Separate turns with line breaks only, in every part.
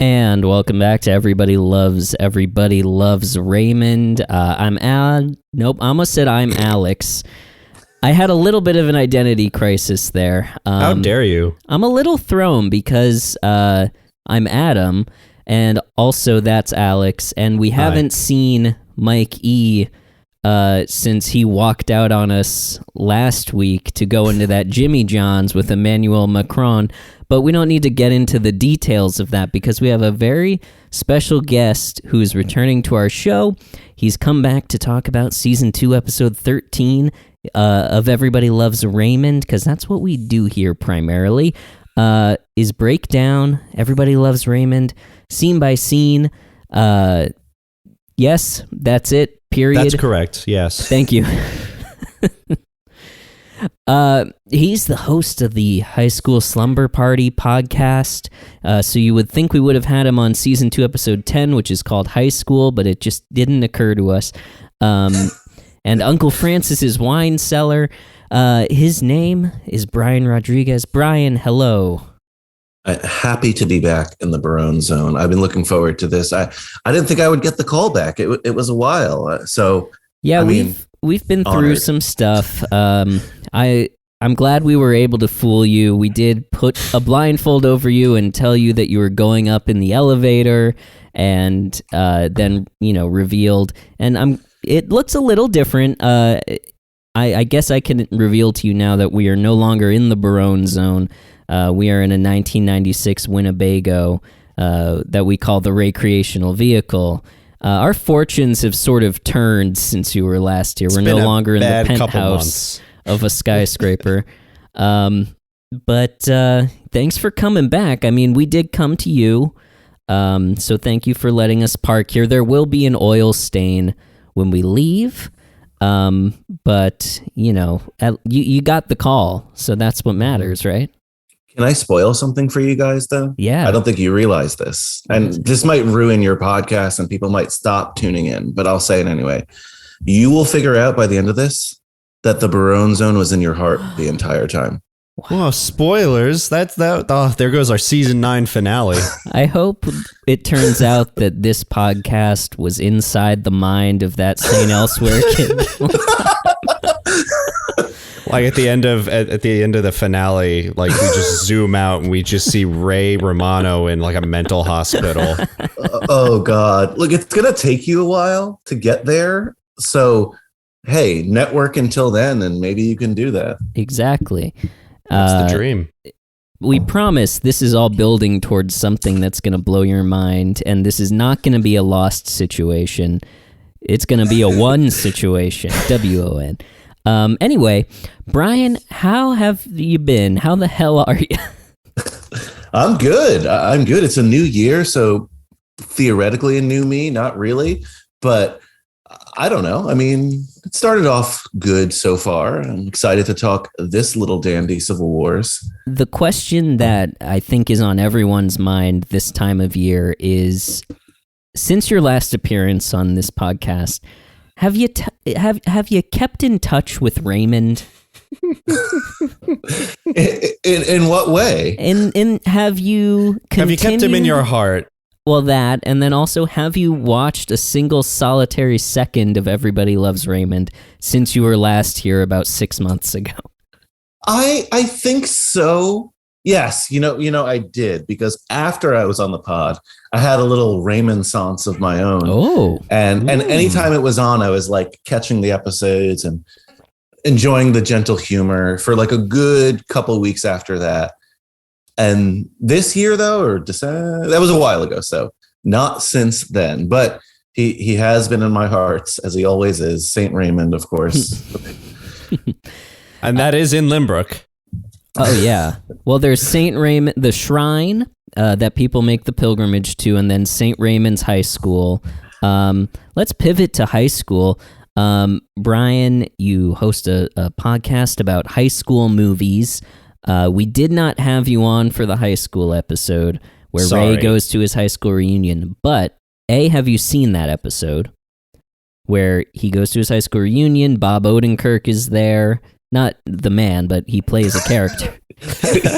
And welcome back to Everybody Loves Raymond. I'm almost said I'm Alex. I had a little bit of an identity crisis there.
How dare you?
I'm a little thrown because I'm Adam, and also that's Alex, and we haven't seen Mike E. Since he walked out on us last week to go into that Jimmy John's with Emmanuel Macron. But we don't need to get into the details of that because we have a very special guest who's returning to our show. He's come back to talk about Season 2, Episode 13 of Everybody Loves Raymond, because that's what we do here primarily, is break down Everybody Loves Raymond, scene by scene. Yes, that's it, period.
That's correct, yes.
Thank you. He's the host of the High School Slumber Party podcast, so you would think we would have had him on Season 2, Episode 10, which is called High School, but it just didn't occur to us. And Uncle Francis's wine cellar, his name is Brian Rodriguez. Brian, hello.
Happy to be back in the Barone Zone. I've been looking forward to this. I didn't think I would get the call back. It was a while.
Yeah, we've been through some stuff. I'm glad we were able to fool you. We did put a blindfold over you and tell you that you were going up in the elevator, and then revealed. And it looks a little different. I guess I can reveal to you now that we are no longer in the Barone Zone. We are in a 1996 Winnebago that we call the recreational vehicle. Our fortunes have sort of turned since you were last here. We're no longer in the penthouse of a skyscraper. But thanks for coming back. I mean, we did come to you, so thank you for letting us park here. There will be an oil stain when we leave, but, you got the call, so that's what matters, right?
Can I spoil something for you guys, though?
Yeah.
I don't think you realize this. And this might ruin your podcast and people might stop tuning in, but I'll say it anyway. You will figure out by the end of this that the Barone Zone was in your heart the entire time.
Wow, spoilers. That's that. Oh, there goes our season 9 finale.
I hope it turns out that this podcast was inside the mind of that St. Elsewhere kid.
Like at the end of the finale, like we just zoom out and we just see Ray Romano in like a mental hospital.
Oh God. Look, it's going to take you a while to get there. So, hey, network until then and maybe you can do that.
Exactly.
That's the dream.
We promise this is all building towards something that's going to blow your mind, and this is not going to be a lost situation. It's going to be a won situation. WON. Anyway, Brian, how have you been? How the hell are you?
I'm good. It's a new year, so theoretically a new me, not really, but I don't know. I mean, it started off good so far. I'm excited to talk this little dandy Civil Wars.
The question that I think is on everyone's mind this time of year is, since your last appearance on this podcast, have you kept in touch with Raymond?
In what way?
Have you
kept him in your heart?
Well, that, and then also, have you watched a single solitary second of Everybody Loves Raymond since you were last here about 6 months ago?
I think so. Yes, I did, because after I was on the pod, I had a little Raymond-sance of my own.
Oh,
and anytime it was on, I was like catching the episodes and enjoying the gentle humor for like a good couple of weeks after that. And this year, though, or December, that was a while ago, so not since then. But he has been in my heart, as he always is. Saint Raymond, of course.
And that is in Limbrook.
Oh, yeah. Well, there's St. Raymond, the shrine that people make the pilgrimage to, and then St. Raymond's High School. Let's pivot to high school. Brian, you host a podcast about high school movies. We did not have you on for the high school episode where Ray goes to his high school reunion, but have you seen that episode where he goes to his high school reunion? Bob Odenkirk is there. Not the man, but he plays a character.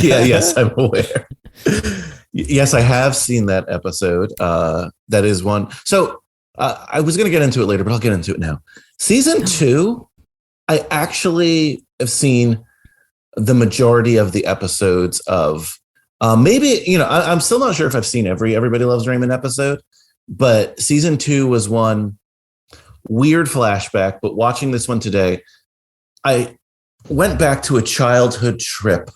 Yes, I'm aware. Yes, I have seen that episode. That is one. So I was going to get into it later, but I'll get into it now. Season 2, I actually have seen the majority of the episodes of. Maybe, I'm still not sure if I've seen every Everybody Loves Raymond episode, but season 2 was one weird flashback. But watching this one today, I went back to a childhood trip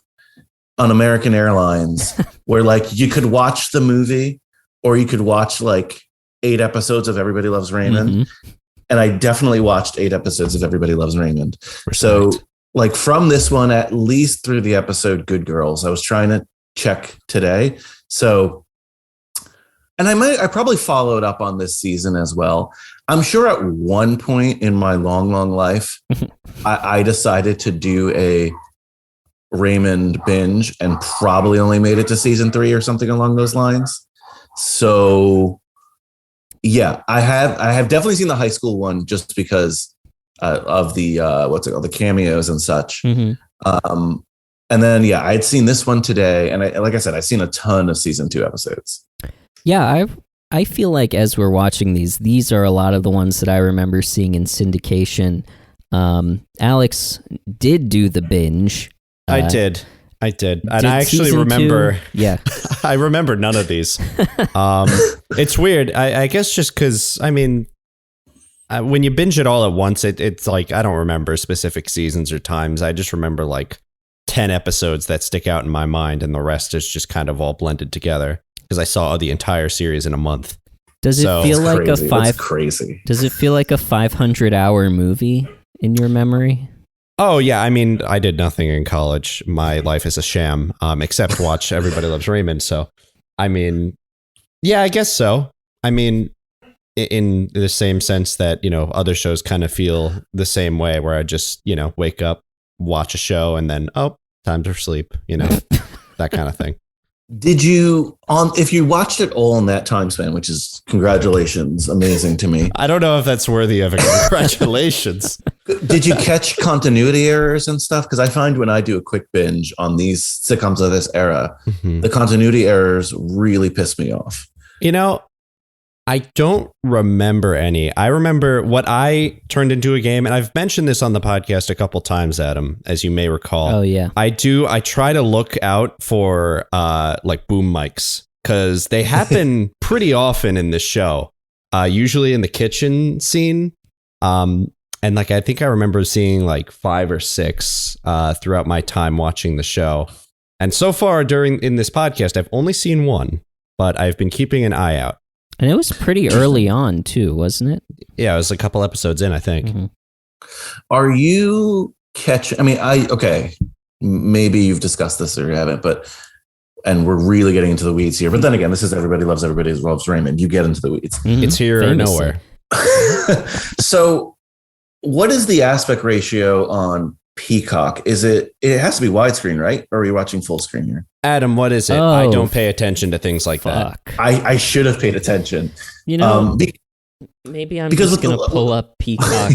on American Airlines where like you could watch the movie or you could watch like 8 episodes of Everybody Loves Raymond. Mm-hmm. And I definitely watched 8 episodes of Everybody Loves Raymond. Respect. So like from this one, at least through the episode Good Girls, I was trying to check today. So, and I probably followed up on this season as well. I'm sure at one point in my long life, I decided to do a Raymond binge and probably only made it to season 3 or something along those lines. So yeah, I have definitely seen the high school one just because of the what's it called, the cameos and such. Mm-hmm. And then, yeah, I'd seen this one today. And like I said, I've seen a ton of season 2 episodes.
Yeah, I feel like as we're watching these are a lot of the ones that I remember seeing in syndication. Alex did do the binge.
I did. And I actually remember.
2? Yeah.
I remember none of these. It's weird. I guess just because, I mean, when you binge it all at once, it's like, I don't remember specific seasons or times. I just remember like 10 episodes that stick out in my mind, and the rest is just kind of all blended together because I saw the entire series in a month.
Does it feel like
crazy?
Does it feel like a 500-hour movie in your memory?
Oh yeah, I mean, I did nothing in college. My life is a sham, except watch Everybody Loves Raymond. So, I mean, yeah, I guess so. I mean, in the same sense that, other shows kind of feel the same way, where I just, wake up, watch a show, and then, time to sleep, that kind of thing.
Did you, if you watched it all in that time span, which is congratulations, amazing to me.
I don't know if that's worthy of a congratulations.
Did you catch continuity errors and stuff? Because I find when I do a quick binge on these sitcoms of this era, mm-hmm. the continuity errors really piss me off.
I don't remember any. I remember what I turned into a game, and I've mentioned this on the podcast a couple times, Adam, as you may recall.
Oh, yeah.
I try to look out for like boom mics, because they happen pretty often in this show, usually in the kitchen scene. And like, I think I remember seeing like 5 or 6 throughout my time watching the show. And so far in this podcast, I've only seen 1, but I've been keeping an eye out.
And it was pretty early on, too, wasn't it?
Yeah, it was a couple episodes in, I think. Mm-hmm.
Are you catching... I mean, okay, maybe you've discussed this or you haven't, and we're really getting into the weeds here. But then again, this is Everybody Loves Raymond. You get into the weeds.
Mm-hmm. It's here Famously. Or nowhere.
So what is the aspect ratio on Peacock? It has to be widescreen, right? Or are you watching full screen here?
Adam, what is it?
Oh,
I don't pay attention to things like that.
I should have paid attention.
Maybe I'm just going to pull up Peacock.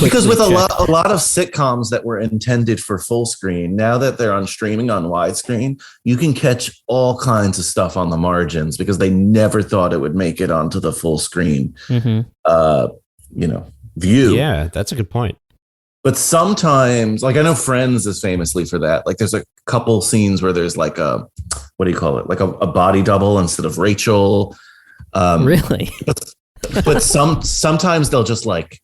Because with a lot of sitcoms that were intended for full screen, now that they're on streaming on widescreen, you can catch all kinds of stuff on the margins because they never thought it would make it onto the full screen, view.
Yeah, that's a good point.
But sometimes, like I know Friends is famously for that. Like there's a couple scenes where there's like what do you call it? Like a body double instead of Rachel.
Really?
But sometimes they'll just like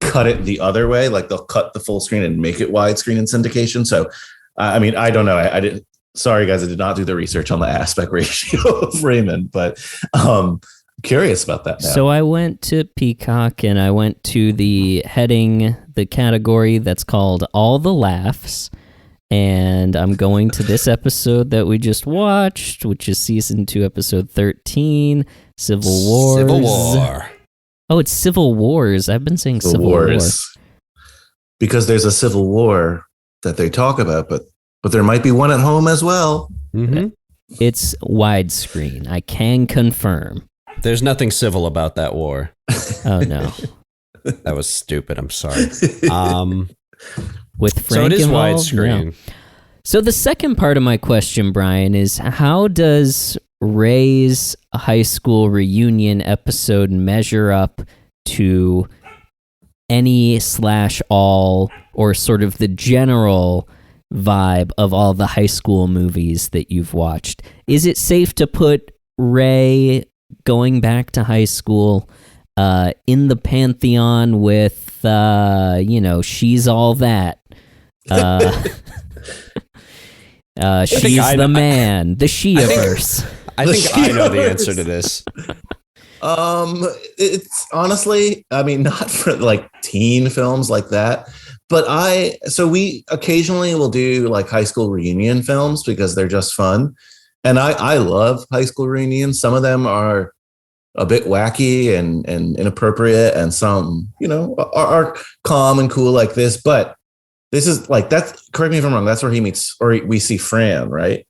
cut it the other way. Like they'll cut the full screen and make it widescreen in syndication. So, I mean, I don't know. I didn't. Sorry, guys, I did not do the research on the aspect ratio of Raymond, but curious about that now.
So I went to Peacock and I went to the category that's called All the Laughs. And I'm going to this episode that we just watched, which is season 2, episode 13, Civil Wars.
Civil War.
Oh, it's Civil Wars. I've been saying Civil War.
Because there's a Civil War that they talk about, but there might be one at home as well.
Mm-hmm.
It's widescreen. I can confirm.
There's nothing civil about that war.
Oh, no.
That was stupid. I'm sorry.
With Frank
so it is
involved?
widescreen.
No. So the second part of my question, Brian, is how does Ray's high school reunion episode measure up to any/all or sort of the general vibe of all the high school movies that you've watched? Is it safe to put Ray going back to high school in the pantheon with, She's All That? She's the Man, the She-verse.
I think I know the answer to this.
It's honestly, I mean, not for like teen films like that, but we occasionally will do like high school reunion films because they're just fun. And I love high school reunions. Some of them are a bit wacky and inappropriate, and some, are calm and cool like this. But this is like, that's, correct me if I'm wrong, that's where he meets, or we see Fran, right?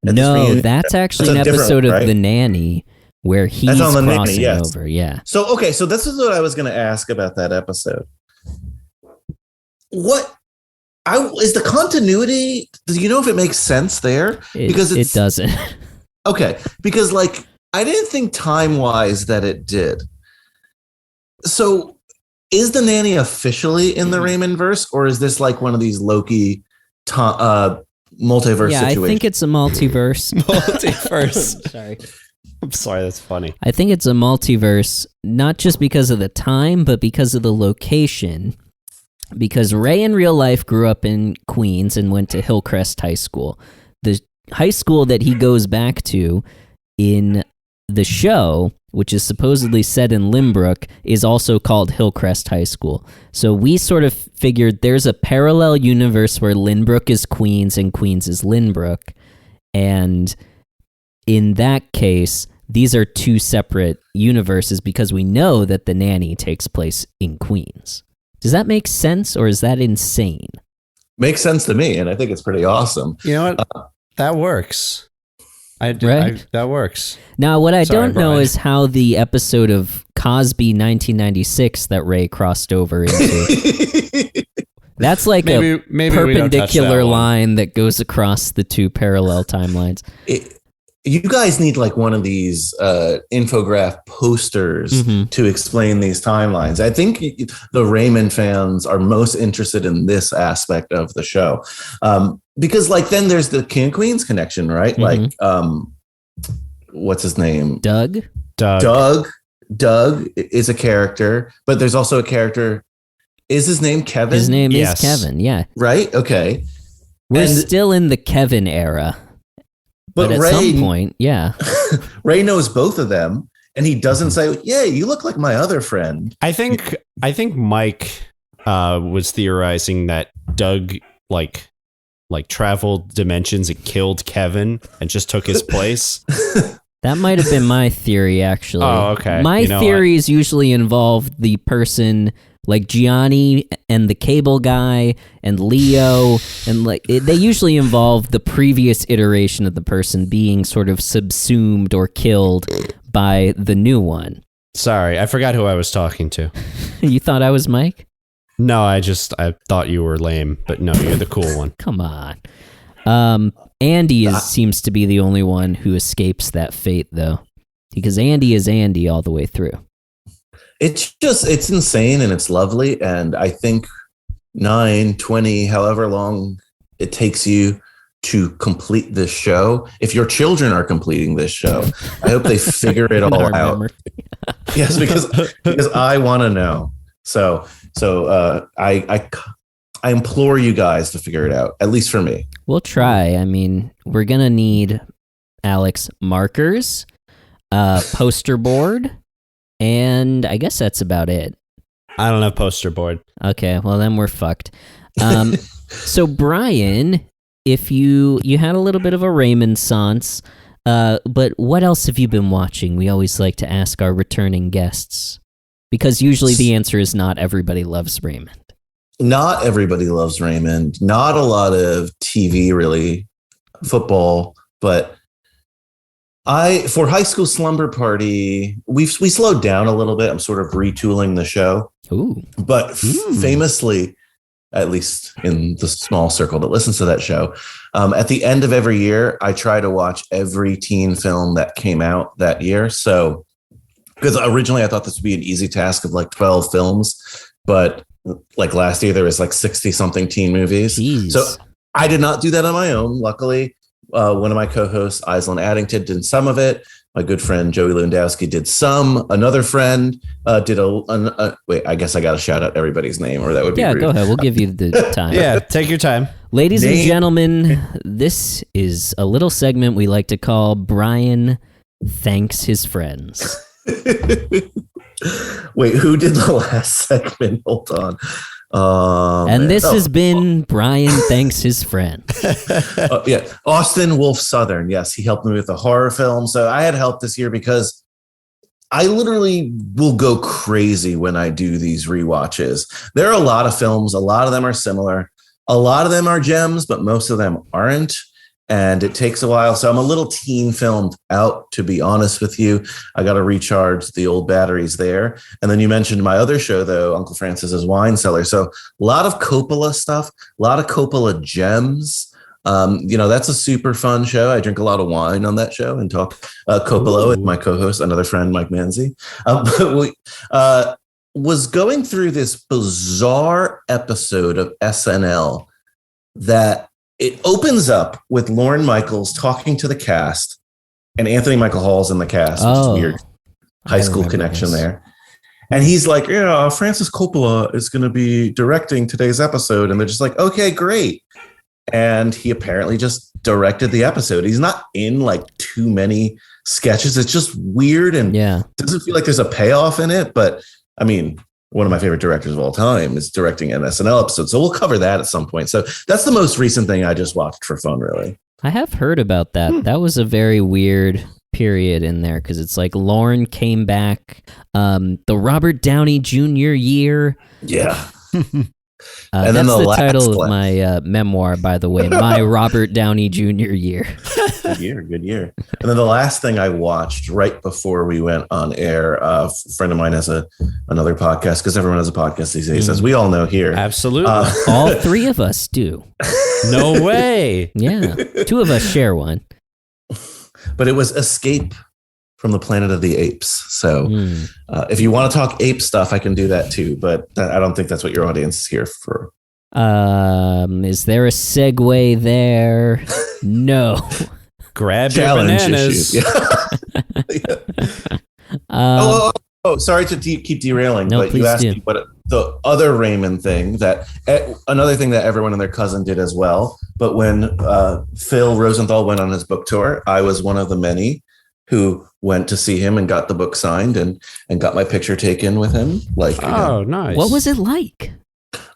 No, that's actually an episode of The Nanny where he's crossing over. Yeah.
So this is what I was going to ask about that episode. Is the continuity? Do you know if it makes sense there?
Because it doesn't.
Okay, because like I didn't think time-wise that it did. So is the Nanny officially in the Raymond verse, or is this like one of these Loki multiverse situations?
I think it's a multiverse.
Multiverse.
Sorry.
I'm sorry, that's funny.
I think it's a multiverse, not just because of the time, but because of the location. Because Ray in real life grew up in Queens and went to Hillcrest High School. The high school that he goes back to in the show, which is supposedly set in Lynbrook, is also called Hillcrest High School. So we sort of figured there's a parallel universe where Lynbrook is Queens and Queens is Lynbrook. And in that case, these are two separate universes because we know that The Nanny takes place in Queens. Does that make sense, or is that insane?
Makes sense to me, and I think it's pretty awesome.
You know what? That works. That works.
Now, what I don't know is how the episode of Cosby 1996 that Ray crossed over into. That's like maybe perpendicular line that goes across the two parallel timelines.
You guys need like one of these infograph posters to explain these timelines. I think the Raymond fans are most interested in this aspect of the show. Because like then there's the King of Queens connection, right? Like what's his name?
Doug
is a character, but there's also a character. Is his name Kevin?
His name is Kevin, yeah.
Right? Okay.
We're still in the Kevin era. But at some point, yeah.
Ray knows both of them, and he doesn't say, "Yeah, you look like my other friend."
I think Mike was theorizing that Doug like traveled dimensions and killed Kevin and just took his place.
That might have been my theory, actually.
Oh, okay.
My theories usually involve the person like Gianni and the cable guy and Leo, and they usually involve the previous iteration of the person being sort of subsumed or killed by the new one.
Sorry, I forgot who I was talking to.
You thought I was Mike?
No, I thought you were lame, but no, you're the cool one.
Come on. Andy seems to be the only one who escapes that fate, though, because Andy is Andy all the way through.
It's insane and it's lovely. And I think 9, 20, however long it takes you to complete this show. If your children are completing this show, I hope they figure it all out. Yes, because I want to know. So I implore you guys to figure it out, at least for me.
We'll try. I mean, we're going to need, Alex, markers, poster board, and I guess that's about it.
I don't have poster board.
Okay, well then we're fucked. So Brian, if you had a little bit of a Raymond-sance, but what else have you been watching? We always like to ask our returning guests, because usually the answer is not Everybody Loves Raymond.
Not Everybody Loves Raymond. Not a lot of TV, really, football, but for High School Slumber Party, we slowed down a little bit. I'm sort of retooling the show.
Ooh.
But famously, at least in the small circle that listens to that show. At the end of every year, I try to watch every teen film that came out that year. So, because originally I thought this would be an easy task of like 12 films, but like last year there was like 60 something teen movies.
Jeez.
So I did not do that on my own. Luckily, one of my co-hosts, Aislinn Addington, did some of it. My good friend Joey Lewandowski did some. Another friend did wait, I guess I got to shout out everybody's name, or that would be rude.
Go ahead. We'll give you the time.
Yeah, take your time.
Ladies and gentlemen, this is a little segment we like to call Brian Thanks His Friends.
Wait, who did the last segment? Hold on.
And this has been Brian Thanks His Friend.
Yeah, Austin Wolf Southern. Yes, he helped me with the horror film. So I had help this year because I literally will go crazy when I do these rewatches. There are a lot of films. A lot of them are similar. A lot of them are gems, but most of them aren't. And it takes a while. So I'm a little teen filmed out, to be honest with you. I got to recharge the old batteries there. And then you mentioned my other show, though, Uncle Francis's Wine Cellar. So a lot of Coppola stuff, a lot of Coppola gems. That's a super fun show. I drink a lot of wine on that show and talk Coppola with my co-host, another friend, Mike Manzi. But we was going through this bizarre episode of SNL that it opens up with Lorne Michaels talking to the cast, and Anthony Michael Hall's in the cast, which is weird. High school connection there. And he's like, yeah, Francis Coppola is going to be directing today's episode. And they're just like, okay, great. And he apparently just directed the episode. He's not in like too many sketches. It's just weird and doesn't feel like there's a payoff in it. But I mean, one of my favorite directors of all time is directing an SNL episode. So we'll cover that at some point. So that's the most recent thing I just watched for fun, really.
I have heard about that. That was a very weird period in there because it's like Lorne came back the Robert Downey Jr. year.
Yeah.
And that's the title of my memoir, by the way, My Robert Downey Jr. Year.
Good year. And then the last thing I watched right before we went on air, a friend of mine has another podcast, because everyone has a podcast these days, as we all know here.
Absolutely.
All three of us do.
No way.
Yeah. Two of us share one.
But it was Escape from the Planet of the Apes. So if you want to talk ape stuff, I can do that too. But I don't think that's what your audience is here for.
Is there a segue there? No.
Grab your bananas.
Sorry to keep derailing,
no,
but you asked me what the other Raymond thing, another thing that everyone and their cousin did as well. But when Phil Rosenthal went on his book tour, I was one of the many who went to see him and got the book signed and got my picture taken with him. Like,
nice.
What was it like?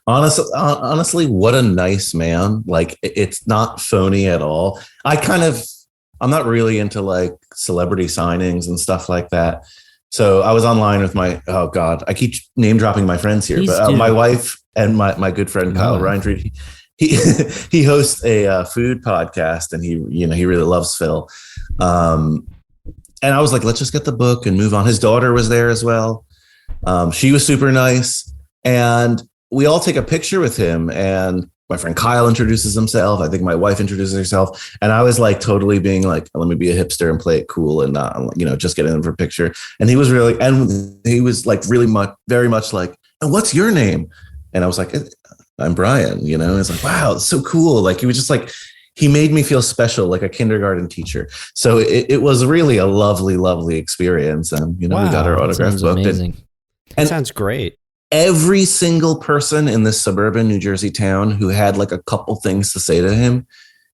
Honestly, what a nice man. Like, it's not phony at all. I'm not really into like celebrity signings and stuff like that. So I was online with I keep name dropping my friends here, but my wife and my good friend Kyle Reinfried, he hosts a food podcast, and he really loves Phil. And I was like, let's just get the book and move on. His daughter was there as well. She was super nice. And we all take a picture with him. And my friend Kyle introduces himself. I think my wife introduces herself. And I was like totally being like, let me be a hipster and play it cool and not, just get in for a picture. And he was really very much like, and what's your name? And I was like, I'm Brian, It's like, wow, it's so cool. Like, he was just like, he made me feel special, like a kindergarten teacher. So it was really a lovely, lovely experience. And, we got our autograph book.
Amazing.
And sounds great.
Every single person in this suburban New Jersey town who had like a couple things to say to him,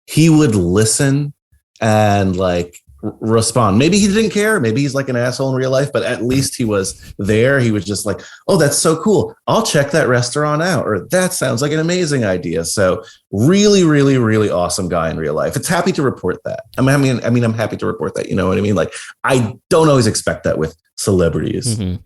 he would listen and like respond. Maybe he didn't care. Maybe he's like an asshole in real life, but at least he was there. He was just like, oh, that's so cool. I'll check that restaurant out. Or that sounds like an amazing idea. So really, really, really awesome guy in real life. It's happy to report that. I'm happy to report that. You know what I mean? Like, I don't always expect that with celebrities.
Mm-hmm.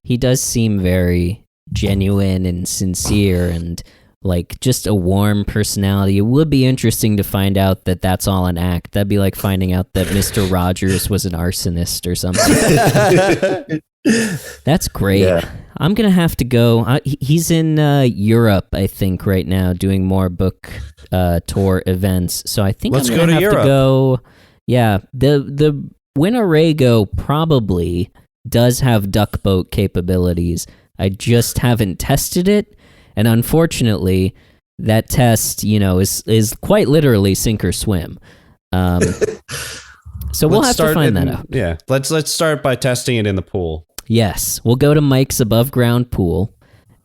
He does seem very genuine and sincere and like just a warm personality. It would be interesting to find out that that's all an act. That'd be like finding out that Mr. Rogers was an arsonist or something. That's great.
Yeah.
I'm going to have to go. He's in Europe, I think, right now, doing more book tour events. So I think
Let's
I'm going
go
to
to
have
Europe.
to go. Yeah, the Winnebago probably does have duck boat capabilities. I just haven't tested it. And unfortunately, that test, is quite literally sink or swim. So we'll have to find that out.
Yeah, let's start by testing it in the pool.
Yes, we'll go to Mike's above ground pool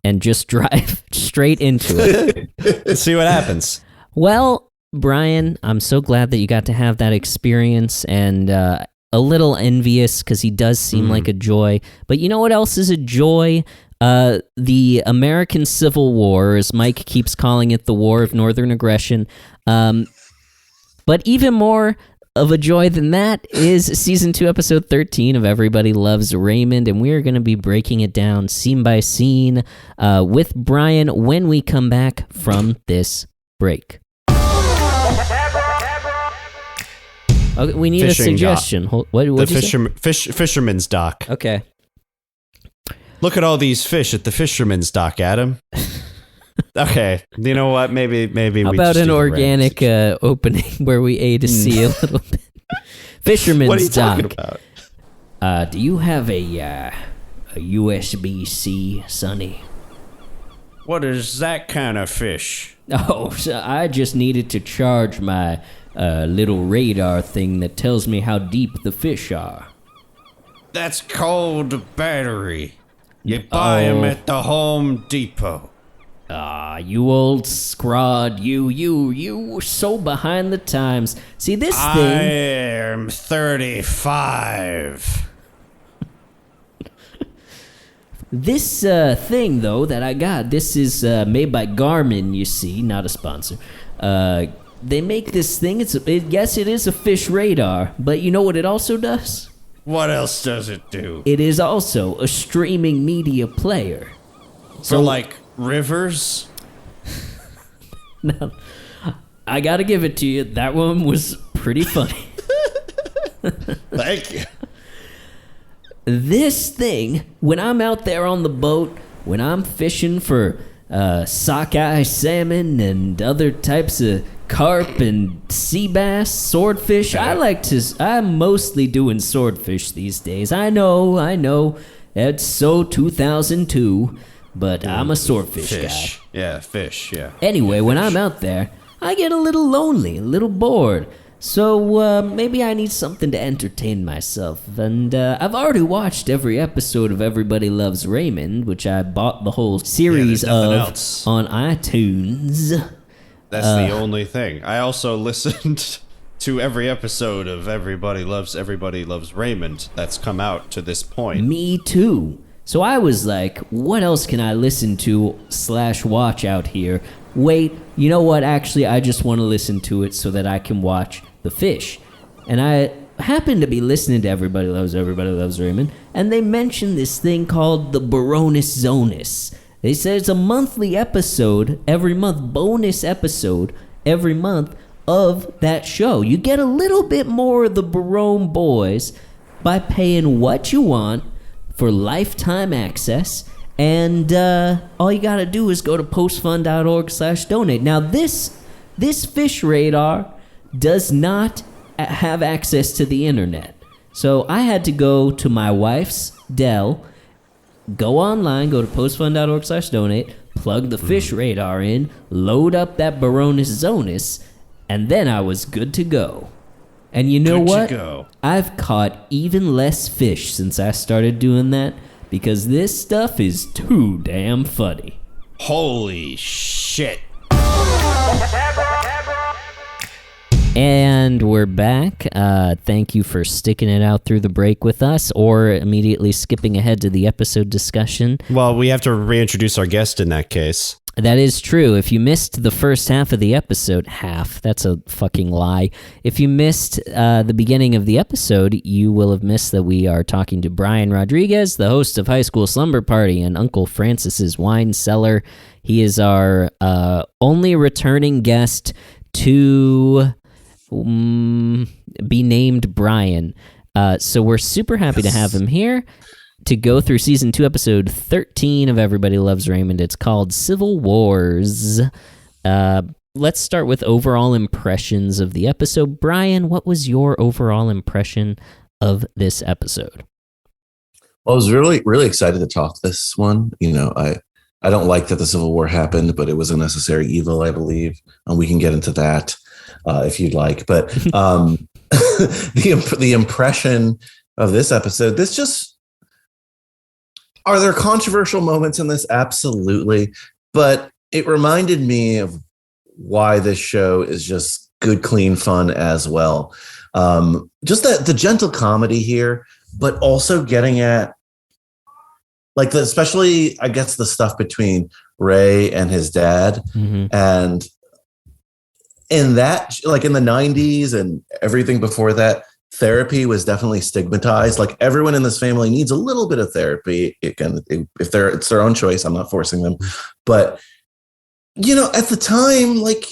and just drive straight into it.
Let's see what happens.
Well, Brian, I'm so glad that you got to have that experience, and a little envious because he does seem like a joy. But you know what else is a joy? The American Civil War, as Mike keeps calling it, the War of Northern Aggression. But even more of a joy than that is season 2, episode 13 of Everybody Loves Raymond, and we are going to be breaking it down scene by scene with Brian when we come back from this break. Okay, we need
Fishing
a suggestion.
Fisherman's dock.
Okay.
Look at all these fish at the fisherman's dock, Adam. Okay, you know what? Maybe.
How about an organic opening where we A to C a little bit? Fisherman's
What are you
dock.
talking about?
Do you have a USB-C, Sonny?
What is that kind of fish?
Oh, so I just needed to charge my little radar thing that tells me how deep the fish are.
That's called a battery. You buy them at the Home Depot.
You old scrod, you were so behind the times. See, this
I
thing...
am 35.
This thing, though, that I got, this is made by Garmin, you see, not a sponsor. They make this thing, yes, it is a fish radar, but you know what it also does?
What else does it do?
It is also a streaming media player.
For like rivers?
Now, I gotta give it to you, that one was pretty funny.
Thank you.
This thing, when I'm out there on the boat, when I'm fishing for sockeye salmon and other types of carp and sea bass, swordfish, I'm mostly doing swordfish these days. I know, it's so 2002, but I'm a swordfish guy.
Yeah, fish, yeah.
Anyway, when I'm out there, I get a little lonely, a little bored. So maybe I need something to entertain myself. And I've already watched every episode of Everybody Loves Raymond, which I bought the whole series of on iTunes.
That's the only thing. I also listened to every episode of Everybody Loves Raymond that's come out to this point.
Me too. So I was like, what else can I listen to / watch out here? Wait, you know what? Actually, I just want to listen to it so that I can watch the fish. And I happened to be listening to Everybody Loves Raymond, and they mentioned this thing called the Baroness Zonus. They said it's a monthly episode every month, bonus episode every month of that show. You get a little bit more of the Barone Boys by paying what you want for lifetime access, and all you gotta do is go to postfund.org/donate. Now this fish radar does not have access to the internet, so I had to go to my wife's Dell, go online, go to postfund.org/donate, plug the fish radar in, load up that Baroness Zonus, and then I was good to go. And you know what? I've caught even less fish since I started doing that, because this stuff is too damn funny.
Holy shit.
And we're back. Thank you for sticking it out through the break with us, or immediately skipping ahead to the episode discussion.
Well, we have to reintroduce our guest in that case.
That is true. If you missed the first half of the episode, that's a fucking lie. If you missed the beginning of the episode, you will have missed that we are talking to Brian Rodriguez, the host of High School Slumber Party and Uncle Francis's Wine Cellar. He is our only returning guest to be named Brian. So we're super happy to have him here. to go through season 2, episode 13 of Everybody Loves Raymond. It's called Civil Wars. Let's start with overall impressions of the episode. Brian, what was your overall impression of this episode?
Well, I was really, really excited to talk this one. You know, I don't like that the Civil War happened, but it was a necessary evil, I believe. And we can get into that if you'd like. But the impression of this episode, are there controversial moments in this? Absolutely. But it reminded me of why this show is just good, clean fun as well. Just the gentle comedy here, but also getting at like especially, I guess, the stuff between Ray and his dad. Mm-hmm. And in that, like in the 90s and everything before that, therapy was definitely stigmatized. Like everyone in this family needs a little bit of therapy. Again, if it's their own choice, I'm not forcing them. But you know, at the time, like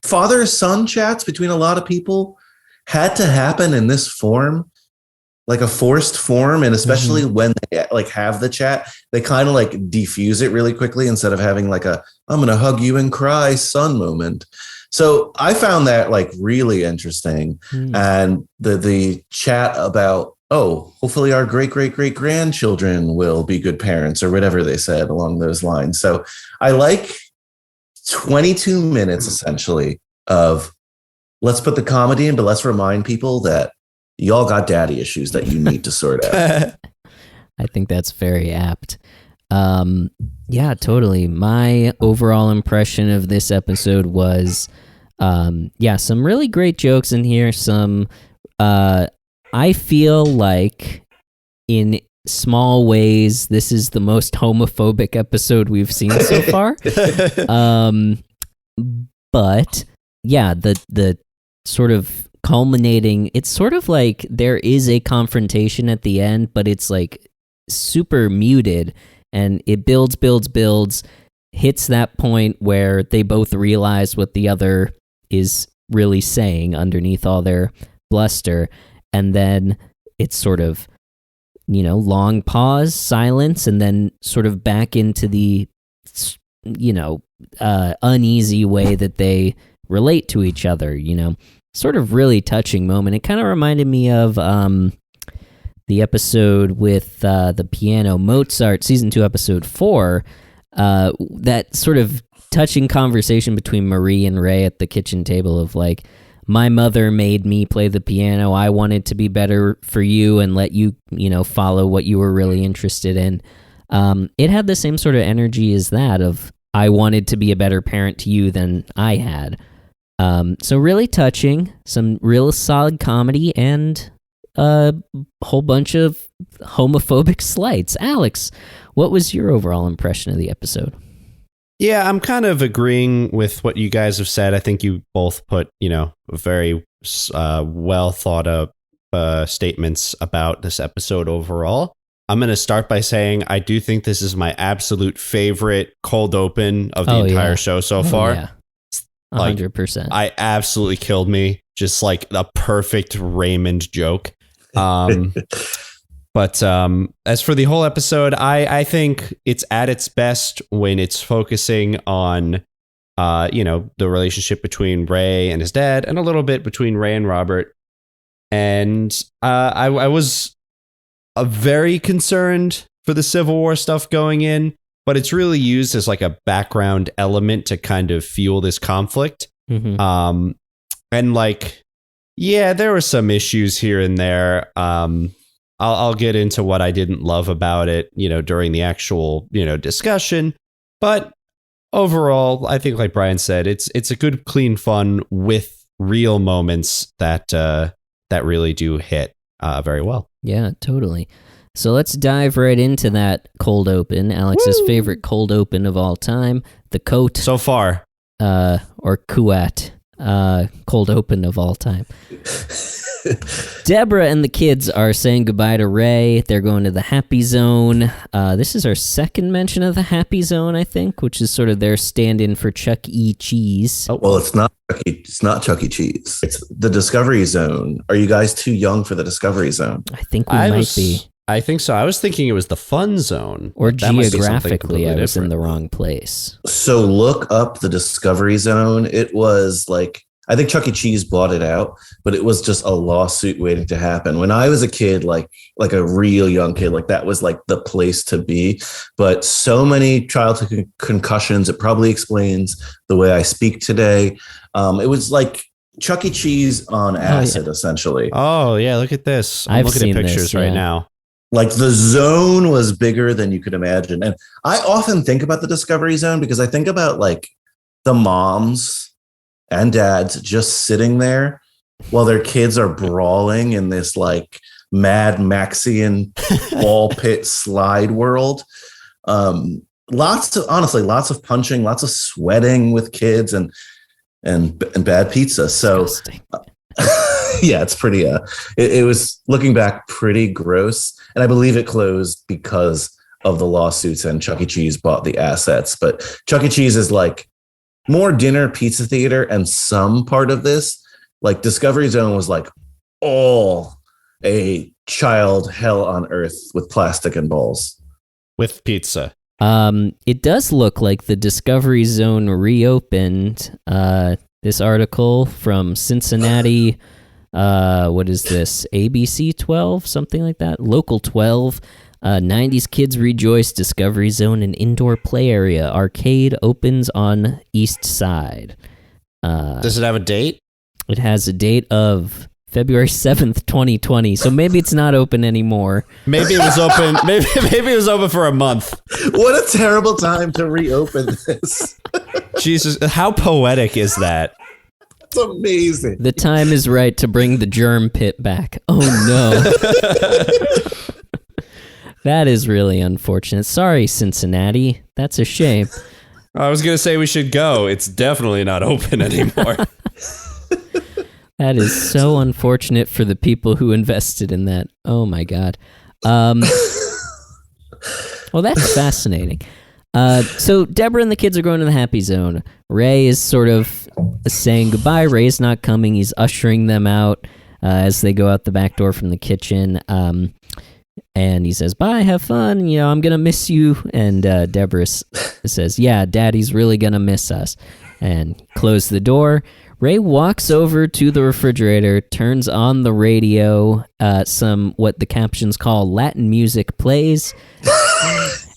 father-son chats between a lot of people had to happen in this form, like a forced form. And especially when they like have the chat, they kind of like defuse it really quickly instead of having like I'm going to hug you and cry son moment. So I found that like really interesting. And the chat about, hopefully our great grandchildren will be good parents or whatever they said along those lines. So I like 22 minutes essentially of let's put the comedy in, but let's remind people that y'all got daddy issues that you need to sort out.
I think that's very apt. Yeah, totally. My overall impression of this episode was, some really great jokes in here. I feel like in small ways, this is the most homophobic episode we've seen so far. But yeah, the sort of culminating, it's sort of like there is a confrontation at the end, but it's like super muted and it builds, hits that point where they both realize what the other is really saying underneath all their bluster. And then it's sort of, long pause, silence, and then sort of back into the, uneasy way that they relate to each other, sort of really touching moment. It kind of reminded me of the episode with the piano, Mozart, season 2, episode 4, that sort of touching conversation between Marie and Ray at the kitchen table of like, my mother made me play the piano. I wanted to be better for you and let you, follow what you were really interested in. It had the same sort of energy as that of, I wanted to be a better parent to you than I had. So really touching, some real solid comedy, and a whole bunch of homophobic slights. Alex, what was your overall impression of the episode?
Yeah, I'm kind of agreeing with what you guys have said. I think you both put, very well thought of statements about this episode overall. I'm going to start by saying I do think this is my absolute favorite cold open of the entire show so far.
Yeah. 100%.
I absolutely killed me. Just like a perfect Raymond joke. But as for the whole episode, I think it's at its best when it's focusing on, the relationship between Ray and his dad, and a little bit between Ray and Robert. And I was very concerned for the Civil War stuff going in, but it's really used as like a background element to kind of fuel this conflict. Mm-hmm. And like, yeah, there were some issues here and there. I'll get into what I didn't love about it, during the actual, discussion. But overall, I think, like Brian said, it's a good, clean fun with real moments that really do hit very well.
Yeah, totally. So let's dive right into that cold open, Alex's favorite cold open of all time, the Coat.
So far.
Or Kuat, cold open of all time. Deborah and the kids are saying goodbye to Ray. They're going to the Happy Zone. This is our second mention of the Happy Zone, I think, which is sort of their stand-in for Chuck E. Cheese.
Oh, well, it's not Chuck E. Cheese. It's the Discovery Zone. Are you guys too young for the Discovery Zone?
I think we might be.
I think so. I was thinking it was the fun zone.
Or
That might be something
geographically,
completely
I was in
different.
the wrong place.
So look up the Discovery Zone. It was like, I think Chuck E. Cheese bought it out, but it was just a lawsuit waiting to happen. When I was a kid, like a real young kid, like that was like the place to be. But so many childhood concussions, it probably explains the way I speak today. It was like Chuck E. Cheese on acid, essentially.
Oh, yeah, look at this. I'm
I've
looking
seen
at pictures
this,
right
yeah.
now.
Like the zone was bigger than you could imagine. And I often think about the Discovery Zone because I think about like the moms and dads just sitting there while their kids are brawling in this like Mad Maxian ball pit slide world. Lots of punching, lots of sweating with kids and bad pizza. So yeah, it's pretty it was, looking back, pretty gross. And I believe it closed because of the lawsuits and Chuck E. Cheese bought the assets. But Chuck E. Cheese is like more dinner pizza theater, and some part of this, like Discovery Zone, was like all a child hell on earth with plastic and balls.
With pizza.
It does look like the Discovery Zone reopened. This article from Cincinnati, what is this? ABC 12, something like that. Local 12. 90s kids rejoice. Discovery Zone and indoor play area. Arcade opens on East Side.
Does it have a date?
It has a date of February 7th, 2020. So maybe it's not open anymore.
Maybe it was open. Maybe it was open for a month.
What a terrible time to reopen this.
Jesus, how poetic is that?
It's amazing.
The time is right to bring the germ pit back. Oh no. That is really unfortunate. Sorry, Cincinnati. That's a shame.
I was going to say we should go. It's definitely not open anymore.
That is so unfortunate for the people who invested in that. Oh my God. Well, that's fascinating. So Deborah and the kids are going to the happy zone. Ray is sort of saying goodbye. Ray's not coming. He's ushering them out as they go out the back door from the kitchen. And he says, bye, have fun. You know, I'm going to miss you. And Deborah says, yeah, Daddy's really going to miss us. And close the door. Ray walks over to the refrigerator, turns on the radio, some what the captions call Latin music plays,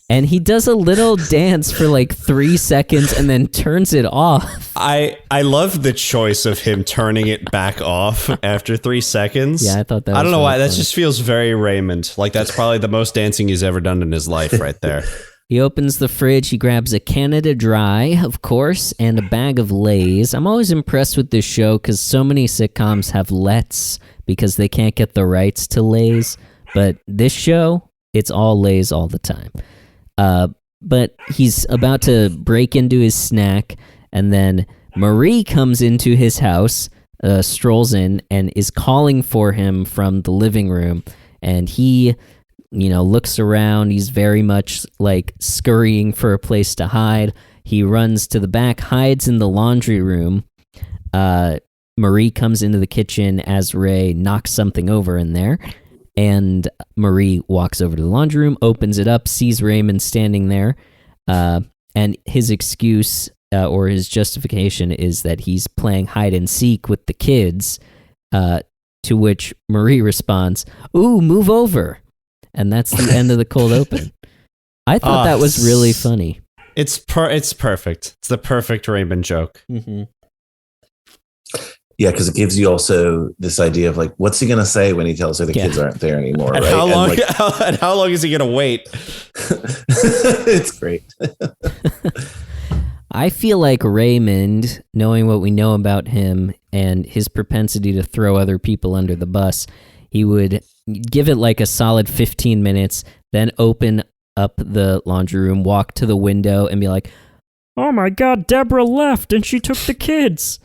and he does a little dance for like 3 seconds and then turns it off.
I love the choice of him turning it back off after 3 seconds.
Yeah, I thought that was
I don't know
really
why. That
funny.
just feels very Raymond. Like that's probably the most dancing he's ever done in his life right there.
He opens the fridge, he grabs a Canada Dry, of course, and a bag of Lay's. I'm always impressed with this show because so many sitcoms have Let's because they can't get the rights to Lay's. But this show, it's all Lay's all the time. But he's about to break into his snack, and then Marie comes into his house, strolls in, and is calling for him from the living room. And he, looks around. He's very much like scurrying for a place to hide. He runs to the back, hides in the laundry room. Marie comes into the kitchen as Ray knocks something over in there. And Marie walks over to the laundry room, opens it up, sees Raymond standing there. And his excuse or his justification is that he's playing hide and seek with the kids. To which Marie responds, "Ooh, move over." And that's the end of the cold open. I thought that was really funny.
It's perfect. It's the perfect Raymond joke.
Mm-hmm.
Yeah, because it gives you also this idea of like, what's he going to say when he tells her the kids aren't there anymore,
And
right?
how long is he going to wait?
It's great.
I feel like Raymond, knowing what we know about him and his propensity to throw other people under the bus, he would give it like a solid 15 minutes, then open up the laundry room, walk to the window, and be like, "Oh my God, Deborah left and she took the kids."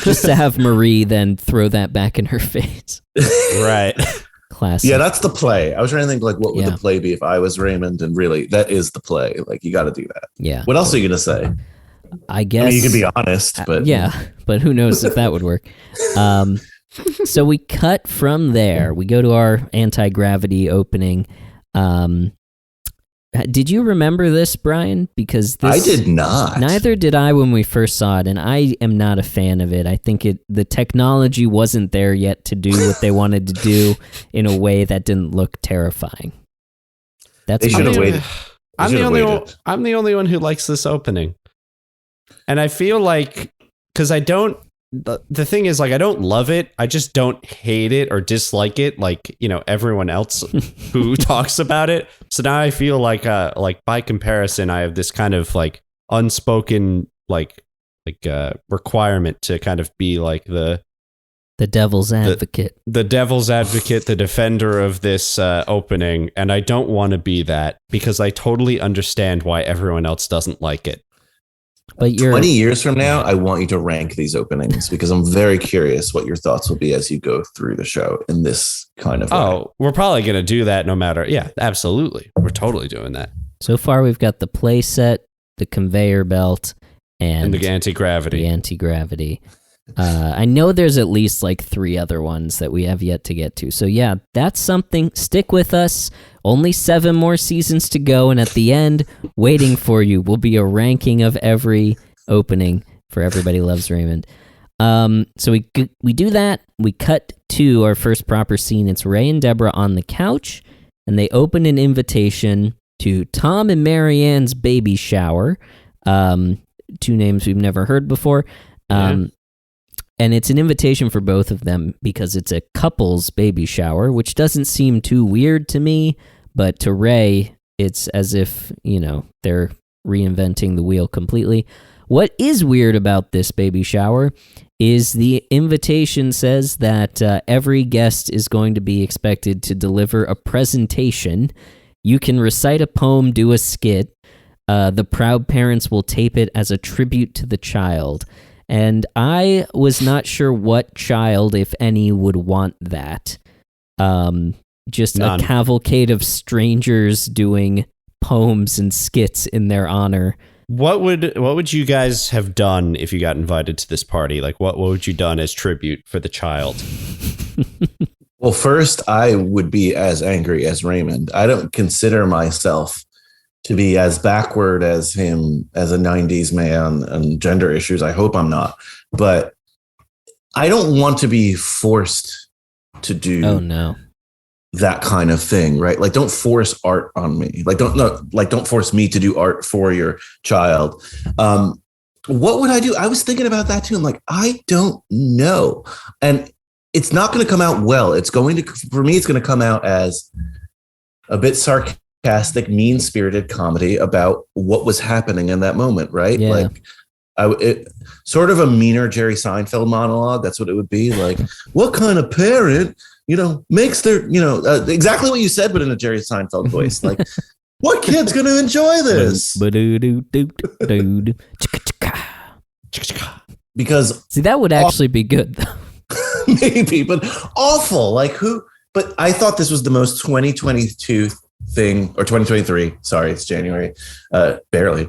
Just to have Marie then throw that back in her face.
Right.
Classic.
Yeah, that's the play. I was trying to think like, what would the play be if I was Raymond? And really, that is the play. Like, you got to do that.
Yeah.
What else are you going to say?
I guess.
I mean, you can be honest, but
yeah, but who knows if that would work. So we cut from there. We go to our anti-gravity opening. Did you remember this, Brian? Because
I did not.
Neither did I when we first saw it, and I am not a fan of it. I think the technology wasn't there yet to do what they wanted to do in a way that didn't look terrifying.
They should have waited.
I'm the only one who likes this opening, and I feel like because I don't. The thing is, like, I don't love it. I just don't hate it or dislike it, like, you know, everyone else who talks about it. So now I feel like by comparison, I have this kind of like unspoken requirement to kind of be like the
devil's advocate,
the devil's advocate, the defender of this opening, and I don't want to be that because I totally understand why everyone else doesn't like it.
But
20 years from now, I want you to rank these openings because I'm very curious what your thoughts will be as you go through the show in this kind of way.
We're probably going to do that no matter. Yeah, absolutely. We're totally doing that.
So far, we've got the play set, the conveyor belt, and
the anti-gravity.
The anti-gravity. I know there's at least like 3 other ones that we have yet to get to. So yeah, that's something. Stick with us. Only 7 more seasons to go, and at the end, waiting for you will be a ranking of every opening for Everybody Loves Raymond. So we do that. We cut to our first proper scene. It's Ray and Deborah on the couch, and they open an invitation to Tom and Marianne's baby shower. 2 names we've never heard before. And it's an invitation for both of them because it's a couple's baby shower, which doesn't seem too weird to me, but to Ray, it's as if, you know, they're reinventing the wheel completely. What is weird about this baby shower is the invitation says that every guest is going to be expected to deliver a presentation. You can recite a poem, do a skit. The proud parents will tape it as a tribute to the child. And I was not sure what child, if any, would want that. Just None. A cavalcade of strangers doing poems and skits in their honor.
What would you guys have done if you got invited to this party? Like, what would you done as tribute for the child?
Well, first, I would be as angry as Raymond. I don't consider myself to be as backward as him as a 90s man and gender issues. I hope I'm not. But I don't want to be forced to do that kind of thing, right? Like, don't force art on me. Don't force me to do art for your child. What would I do? I was thinking about that too. I'm like, I don't know. And it's not going to come out well. For me, it's going to come out as a bit sarcastic, mean-spirited comedy about what was happening in that moment, right?
Yeah.
Like, sort of a meaner Jerry Seinfeld monologue. That's what it would be. Like, what kind of parent, makes their, exactly what you said, but in a Jerry Seinfeld voice. Like, what kid's going to enjoy this? Because
see, that would actually be good, though.
Maybe, but awful. Like, who? But I thought this was the most 2022 thing, or 2023. Sorry, it's January. Barely.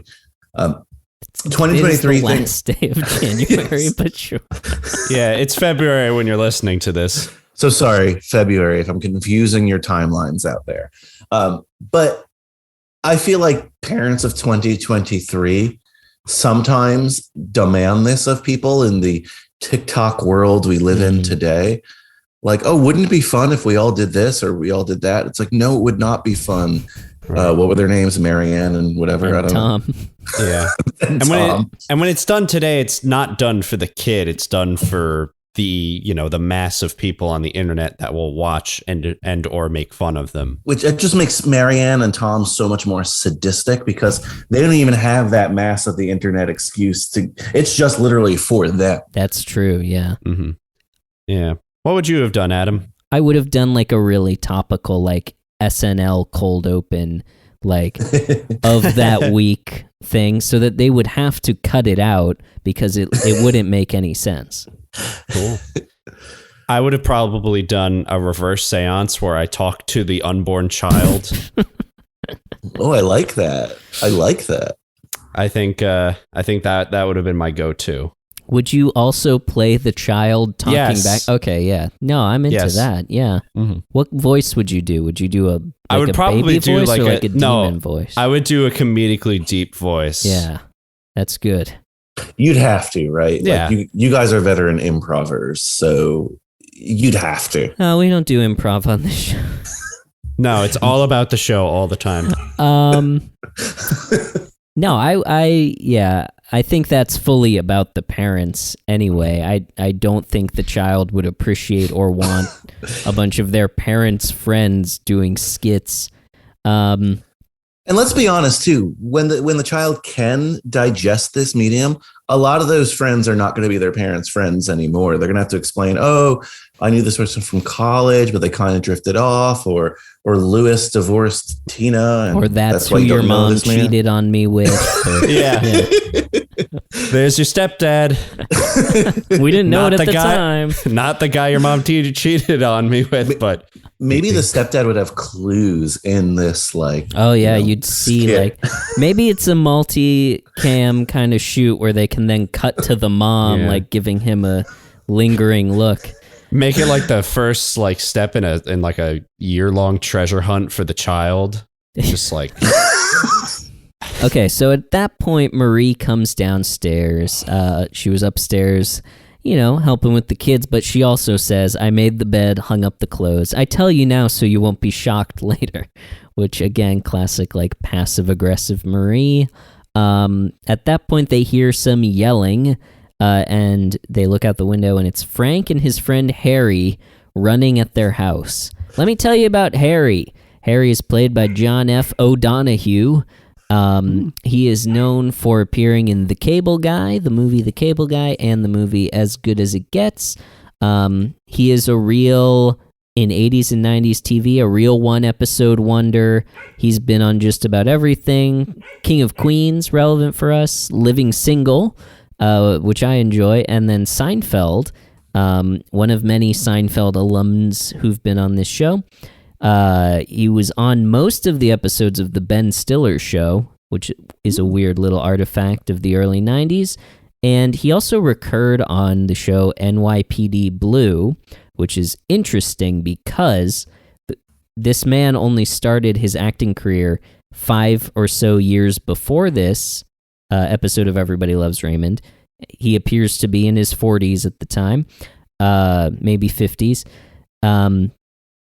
2023
thing. Last day of January, yes. But sure.
Yeah, it's February when you're listening to this.
So sorry, February, if I'm confusing your timelines out there. But I feel like parents of 2023 sometimes demand this of people in the TikTok world we live in today. Like, oh, wouldn't it be fun if we all did this or we all did that? It's like, no, it would not be fun. Right. What were their names? Marianne and whatever.
And
I don't
Tom.
know.
Yeah. and when it's done today, it's not done for the kid. It's done for the mass of people on the internet that will watch and or make fun of them.
Which it just makes Marianne and Tom so much more sadistic because they don't even have that mass of the internet excuse to. It's just literally for them.
That's true. Yeah.
Mm-hmm. Yeah. What would you have done, Adam?
I would have done like a really topical, like SNL cold open, like of that week thing, so that they would have to cut it out because it wouldn't make any sense.
Cool. I would have probably done a reverse seance where I talk to the unborn child.
Oh, I like that. I think
that would have been my go-to.
Would you also play the child talking back?
Yes.
Okay, yeah. No, I'm into that. Yeah.
Mm-hmm.
What voice would you do? Would you do
I would probably do
voice
like
or a demon
no,
voice?
I would do a comedically deep voice.
Yeah, that's good.
You'd have to, right?
Yeah.
Like you guys are veteran improvers, so you'd have to.
No, we don't do improv on this show.
No, it's all about the show all the time.
No, I think that's fully about the parents anyway. I don't think the child would appreciate or want a bunch of their parents' friends doing skits.
And let's be honest too, when the child can digest this medium, a lot of those friends are not going to be their parents' friends anymore. They're going to have to explain, oh, I knew this person from college, but they kind of drifted off, or Lewis divorced Tina, and
or that's who your mom cheated on me with.
Yeah. There's your stepdad.
We didn't know it at the time.
Not the guy your mom cheated on me with, but
maybe the stepdad would have clues in this, like,
oh yeah, you'd see skit. Like maybe it's a multi-cam kind of shoot where they can then cut to the mom, like giving him a lingering look.
Make it like the first like step in like a year-long treasure hunt for the child. Just like
okay, so at that point, Marie comes downstairs. She was upstairs, helping with the kids, but she also says, I made the bed, hung up the clothes. I tell you now so you won't be shocked later, which again, classic like passive-aggressive Marie. At that point, they hear some yelling, and they look out the window, and it's Frank and his friend Harry running at their house. Let me tell you about Harry. Harry is played by John F. O'Donohue. He is known for appearing in The Cable Guy, the movie The Cable Guy, and the movie As Good as It Gets. He is a real, in 80s and 90s TV, a real one-episode wonder. He's been on just about everything. King of Queens, relevant for us. Living Single, which I enjoy. And then Seinfeld, one of many Seinfeld alums who've been on this show. He was on most of the episodes of the Ben Stiller Show, which is a weird little artifact of the early 90s. And he also recurred on the show NYPD Blue, which is interesting because this man only started his acting career 5 or so years before this episode of Everybody Loves Raymond. He appears to be in his 40s at the time, maybe 50s.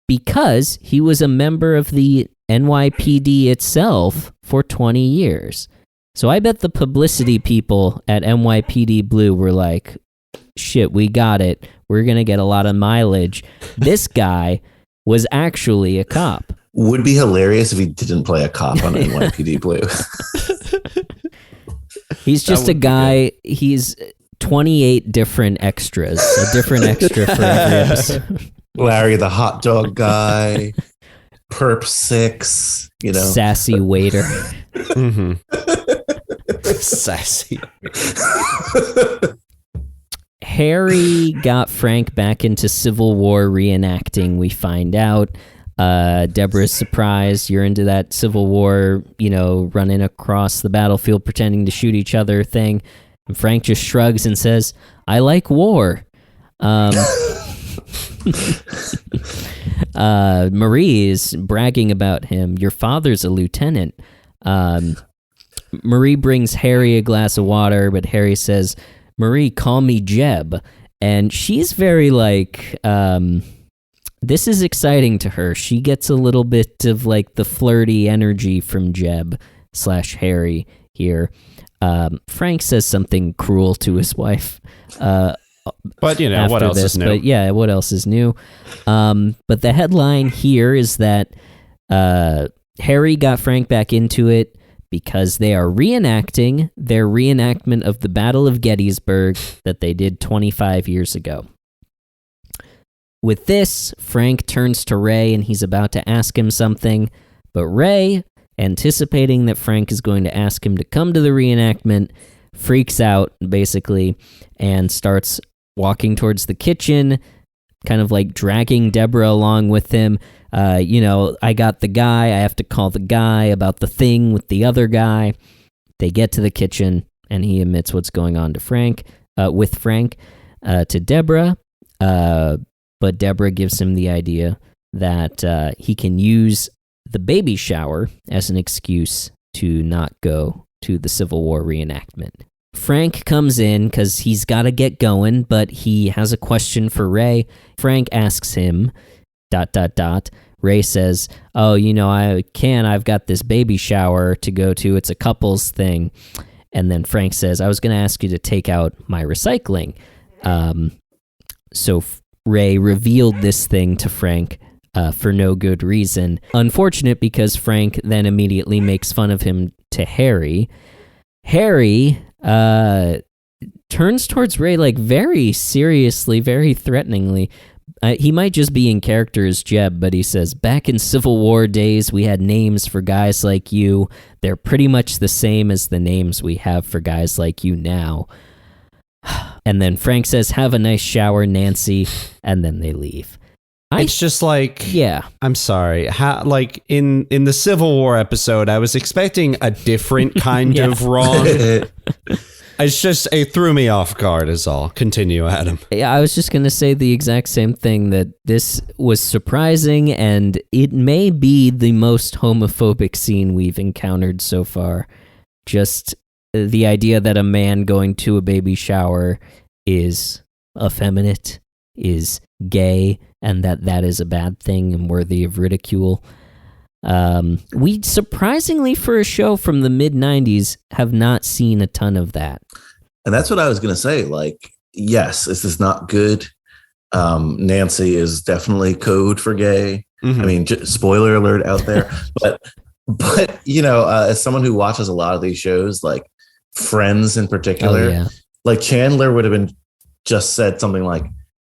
Because he was a member of the NYPD itself for 20 years. So I bet the publicity people at NYPD Blue were like, shit, we got it. We're going to get a lot of mileage. This guy was actually a cop.
Would be hilarious if he didn't play a cop on NYPD Blue.
He's just a guy. He's 28 different extras. A different extra for every episode.
Larry the hot dog guy, Perp 6,
sassy waiter.
Mm-hmm. Sassy.
Harry got Frank back into Civil War reenacting, we find out. Deborah's surprised. You're into that Civil War, running across the battlefield pretending to shoot each other thing. And Frank just shrugs and says, I like war. Marie is bragging about him. Your father's a lieutenant. Marie brings Harry a glass of water, but Harry says, Marie, call me Jeb. And she's very like, this is exciting to her. She gets a little bit of like the flirty energy from Jeb / Harry here. Frank says something cruel to his wife.
But what else is new?
But yeah, what else is new? But the headline here is that Harry got Frank back into it because they are reenacting their reenactment of the Battle of Gettysburg that they did 25 years ago. With this, Frank turns to Ray and he's about to ask him something, but Ray, anticipating that Frank is going to ask him to come to the reenactment, freaks out basically and starts walking towards the kitchen, kind of like dragging Deborah along with him. I got the guy. I have to call the guy about the thing with the other guy. They get to the kitchen and he admits what's going on to Frank. with Frank to Deborah, but Deborah gives him the idea that he can use the baby shower as an excuse to not go to the Civil War reenactment. Frank comes in because he's got to get going, but he has a question for Ray. Frank asks him, ... Ray says, oh, I can't. I've got this baby shower to go to. It's a couples thing. And then Frank says, I was going to ask you to take out my recycling. So Ray revealed this thing to Frank for no good reason. Unfortunate because Frank then immediately makes fun of him to Harry. Harry turns towards Ray like very seriously, very threateningly. He might just be in character as Jeb, but he says, back in Civil War days, we had names for guys like you. They're pretty much the same as the names we have for guys like you now. And then Frank says, have a nice shower, Nancy, and then they leave.
It's just like,
yeah.
I'm sorry. Like in the Civil War episode, I was expecting a different kind of wrong. It threw me off guard is all. Continue, Adam.
Yeah, I was just going to say the exact same thing, that this was surprising, and it may be the most homophobic scene we've encountered so far. Just the idea that a man going to a baby shower is effeminate, is gay, and that is a bad thing and worthy of ridicule. We surprisingly, for a show from the mid-90s, have not seen a ton of that.
And that's what I was going to say. Like, yes, this is not good. Nancy is definitely code for gay. Mm-hmm. I mean, spoiler alert out there. but as someone who watches a lot of these shows, like Friends in particular, like Chandler would have been just said something like,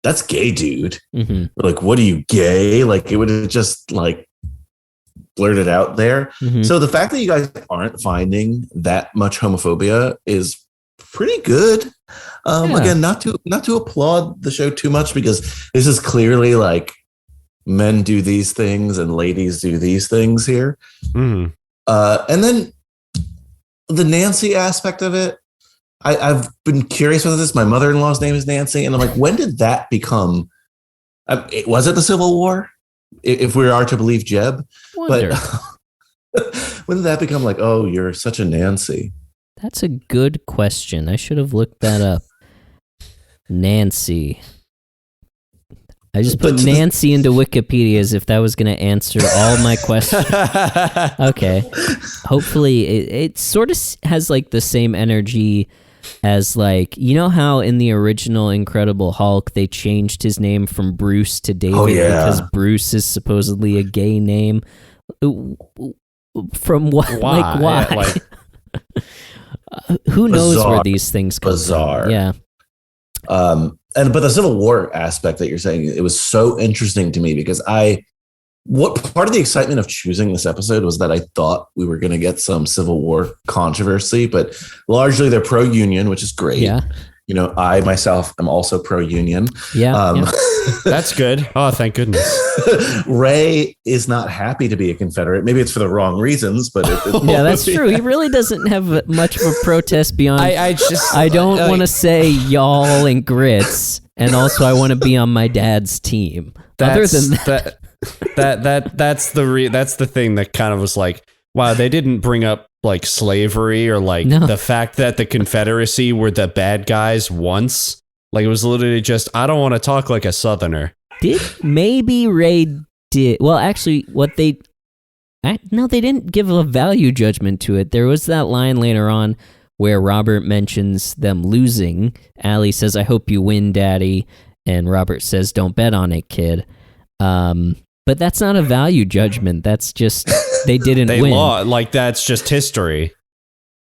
that's gay, dude. Mm-hmm. Like, what are you, gay? Like, it would have just like blurted out there. Mm-hmm. So the fact that you guys aren't finding that much homophobia is pretty good. Again, not to applaud the show too much, because this is clearly like men do these things and ladies do these things here. Mm-hmm. And then the Nancy aspect of it, I've been curious about this. My mother-in-law's name is Nancy. And I'm like, when did that become? Was it the Civil War? If we are to believe Jeb.
Wonder.
But when did that become like, oh, you're such a Nancy?
That's a good question. I should have looked that up. Nancy. I just put Nancy into Wikipedia as if that was going to answer all my questions. Okay. Hopefully it sort of has like the same energy as like, how in the original Incredible Hulk, they changed his name from Bruce to David because Bruce is supposedly a gay name. From what?
Why?
Like, why?
Yeah, like,
who knows where these things come
bizarre.
from? Yeah.
But the Civil War aspect that you're saying, it was so interesting to me because what part of the excitement of choosing this episode was that I thought we were going to get some Civil War controversy, but largely they're pro-union, which is great.
Yeah.
I myself am also pro-union.
Yeah.
That's good. Oh, thank goodness.
Ray is not happy to be a Confederate. Maybe it's for the wrong reasons, but
yeah, that's true. He really doesn't have much of a protest beyond. I don't want to say y'all and grits, and also I want to be on my dad's team. Other than
that's the thing that kind of was like, wow, they didn't bring up like slavery or like the fact that the Confederacy were the bad guys once. Like, it was literally just, I don't want to talk like a Southerner.
Maybe Ray did. Well, actually, they didn't give a value judgment to it. There was that line later on where Robert mentions them losing. Allie says, I hope you win, Daddy. And Robert says, don't bet on it, kid. But that's not a value judgment. That's just, they didn't win.
Like, that's just history.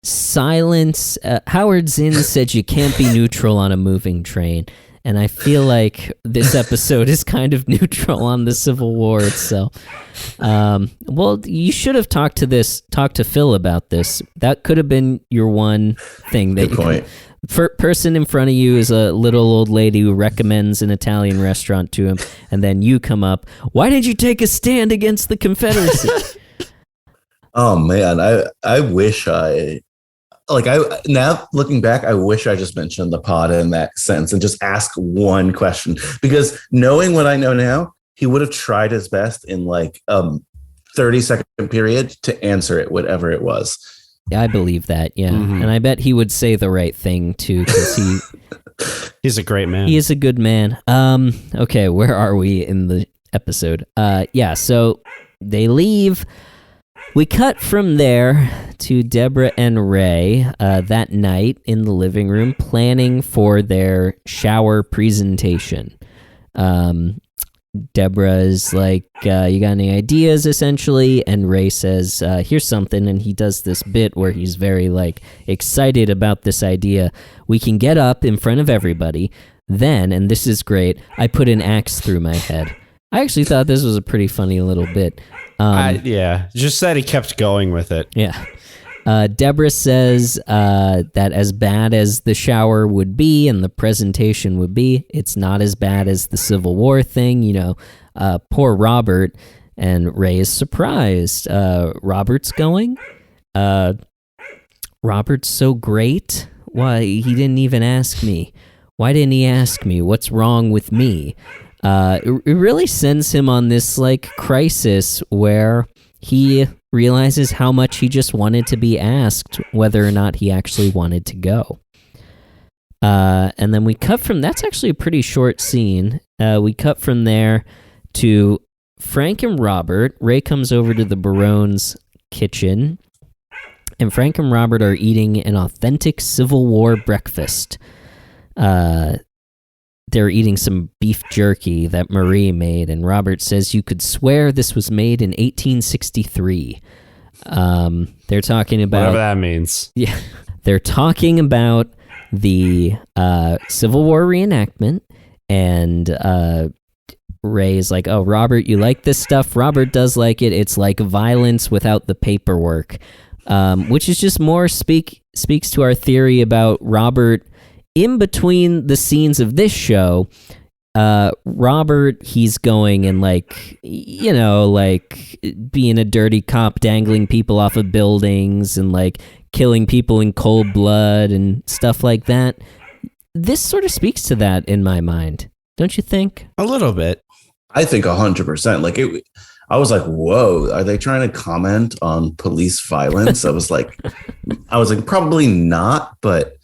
Silence. Howard Zinn said you can't be neutral on a moving train. And I feel like this episode is kind of neutral on the Civil War itself. Well, you should have talked to Phil about this. That could have been your one thing.
Good point.
Person in front of you is a little old lady who recommends an Italian restaurant to him, and then you come up, why did you take a stand against the Confederacy?
Oh man, I wish I like I now looking back, I wish I just mentioned the pod in that sense and just ask one question, because knowing what I know now, he would have tried his best in like 30-second period to answer it, whatever it was.
Yeah, I believe that. Yeah, and I bet he would say the right thing too, because
he's a great man.
He is a good man. Okay, where are we in the episode? Yeah, so they leave. We cut from there to Deborah and Ray that night in the living room planning for their shower presentation. Deborah is like, you got any ideas, essentially? And Ray says, here's something. And he does this bit where he's very like excited about this idea. We can get up in front of everybody. Then, and this is great, I put an axe through my head. I actually thought this was a pretty funny little bit.
Just that he kept going with it.
Yeah. Deborah says that as bad as the shower would be and the presentation would be, it's not as bad as the Civil War thing. You know, poor Robert. And Ray is surprised. Robert's going? Robert's so great? Why, he didn't even ask me. Why didn't he ask me? What's wrong with me? It really sends him on this like crisis where he realizes how much he just wanted to be asked whether or not he actually wanted to go. And then we cut from, that's actually a pretty short scene. We cut from there to Frank and Robert. Ray comes over to the Barone's kitchen, and Frank and Robert are eating an authentic Civil War breakfast. They're eating some beef jerky that Marie made, and Robert says you could swear this was made in 1863. They're talking about...
whatever that means.
Yeah. They're talking about the Civil War reenactment, and Ray is like, oh, Robert, you like this stuff? Robert does like it. It's like violence without the paperwork, which is just more speaks to our theory about Robert. In between the scenes of this show, Robert, he's going and like, you know, like being a dirty cop, dangling people off of buildings and like killing people in cold blood and stuff like that. This sort of speaks to that in my mind. Don't you think?
A little bit.
I think 100%. Like I was like, whoa, are they trying to comment on police violence? I was like, probably not, but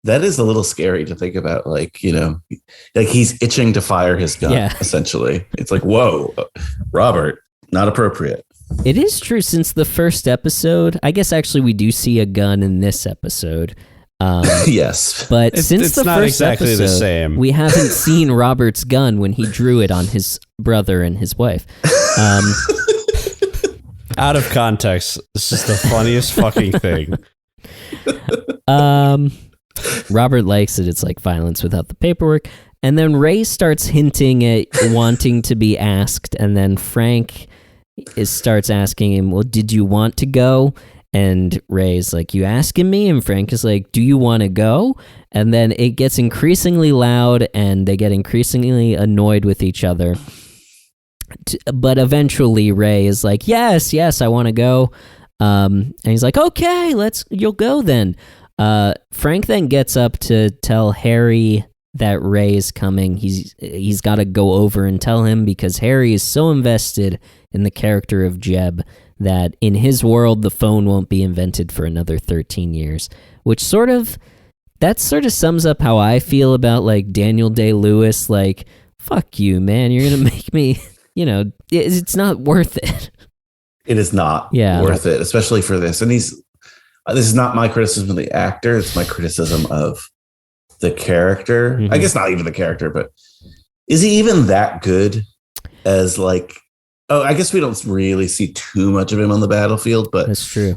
that is a little scary to think about. Like, you know, like he's itching to fire his gun, essentially. It's like, whoa, Robert, not appropriate.
It is true. Since the first episode, I guess actually we do see a gun in this episode.
Yes.
But since the
not
first
exactly
episode,
the same.
We haven't seen Robert's gun when he drew it on his brother and his wife.
Out of context, this is the funniest fucking thing.
Robert likes it. It's like violence without the paperwork. And then Ray starts hinting at wanting to be asked. And then Frank starts asking him, well, did you want to go? And Ray's like, you asking me? And Frank is like, do you want to go? And then it gets increasingly loud and they get increasingly annoyed with each other. But eventually Ray is like, yes, I want to go. And he's like, okay, you'll go then. Frank then gets up to tell Harry that Ray is coming. He's got to go over and tell him because Harry is so invested in the character of Jeb that in his world the phone won't be invented for another 13 years, which sort of sums up how I feel about like Daniel Day-Lewis. Like, fuck you, man, you're gonna make me, you know, it's not worth it. It is not worth it, especially for this. And this is not my criticism of the actor. It's my criticism of the character. Mm-hmm. I guess not even the character, but is he even that good as like, oh, I guess we don't really see too much of him on the battlefield, but that's true.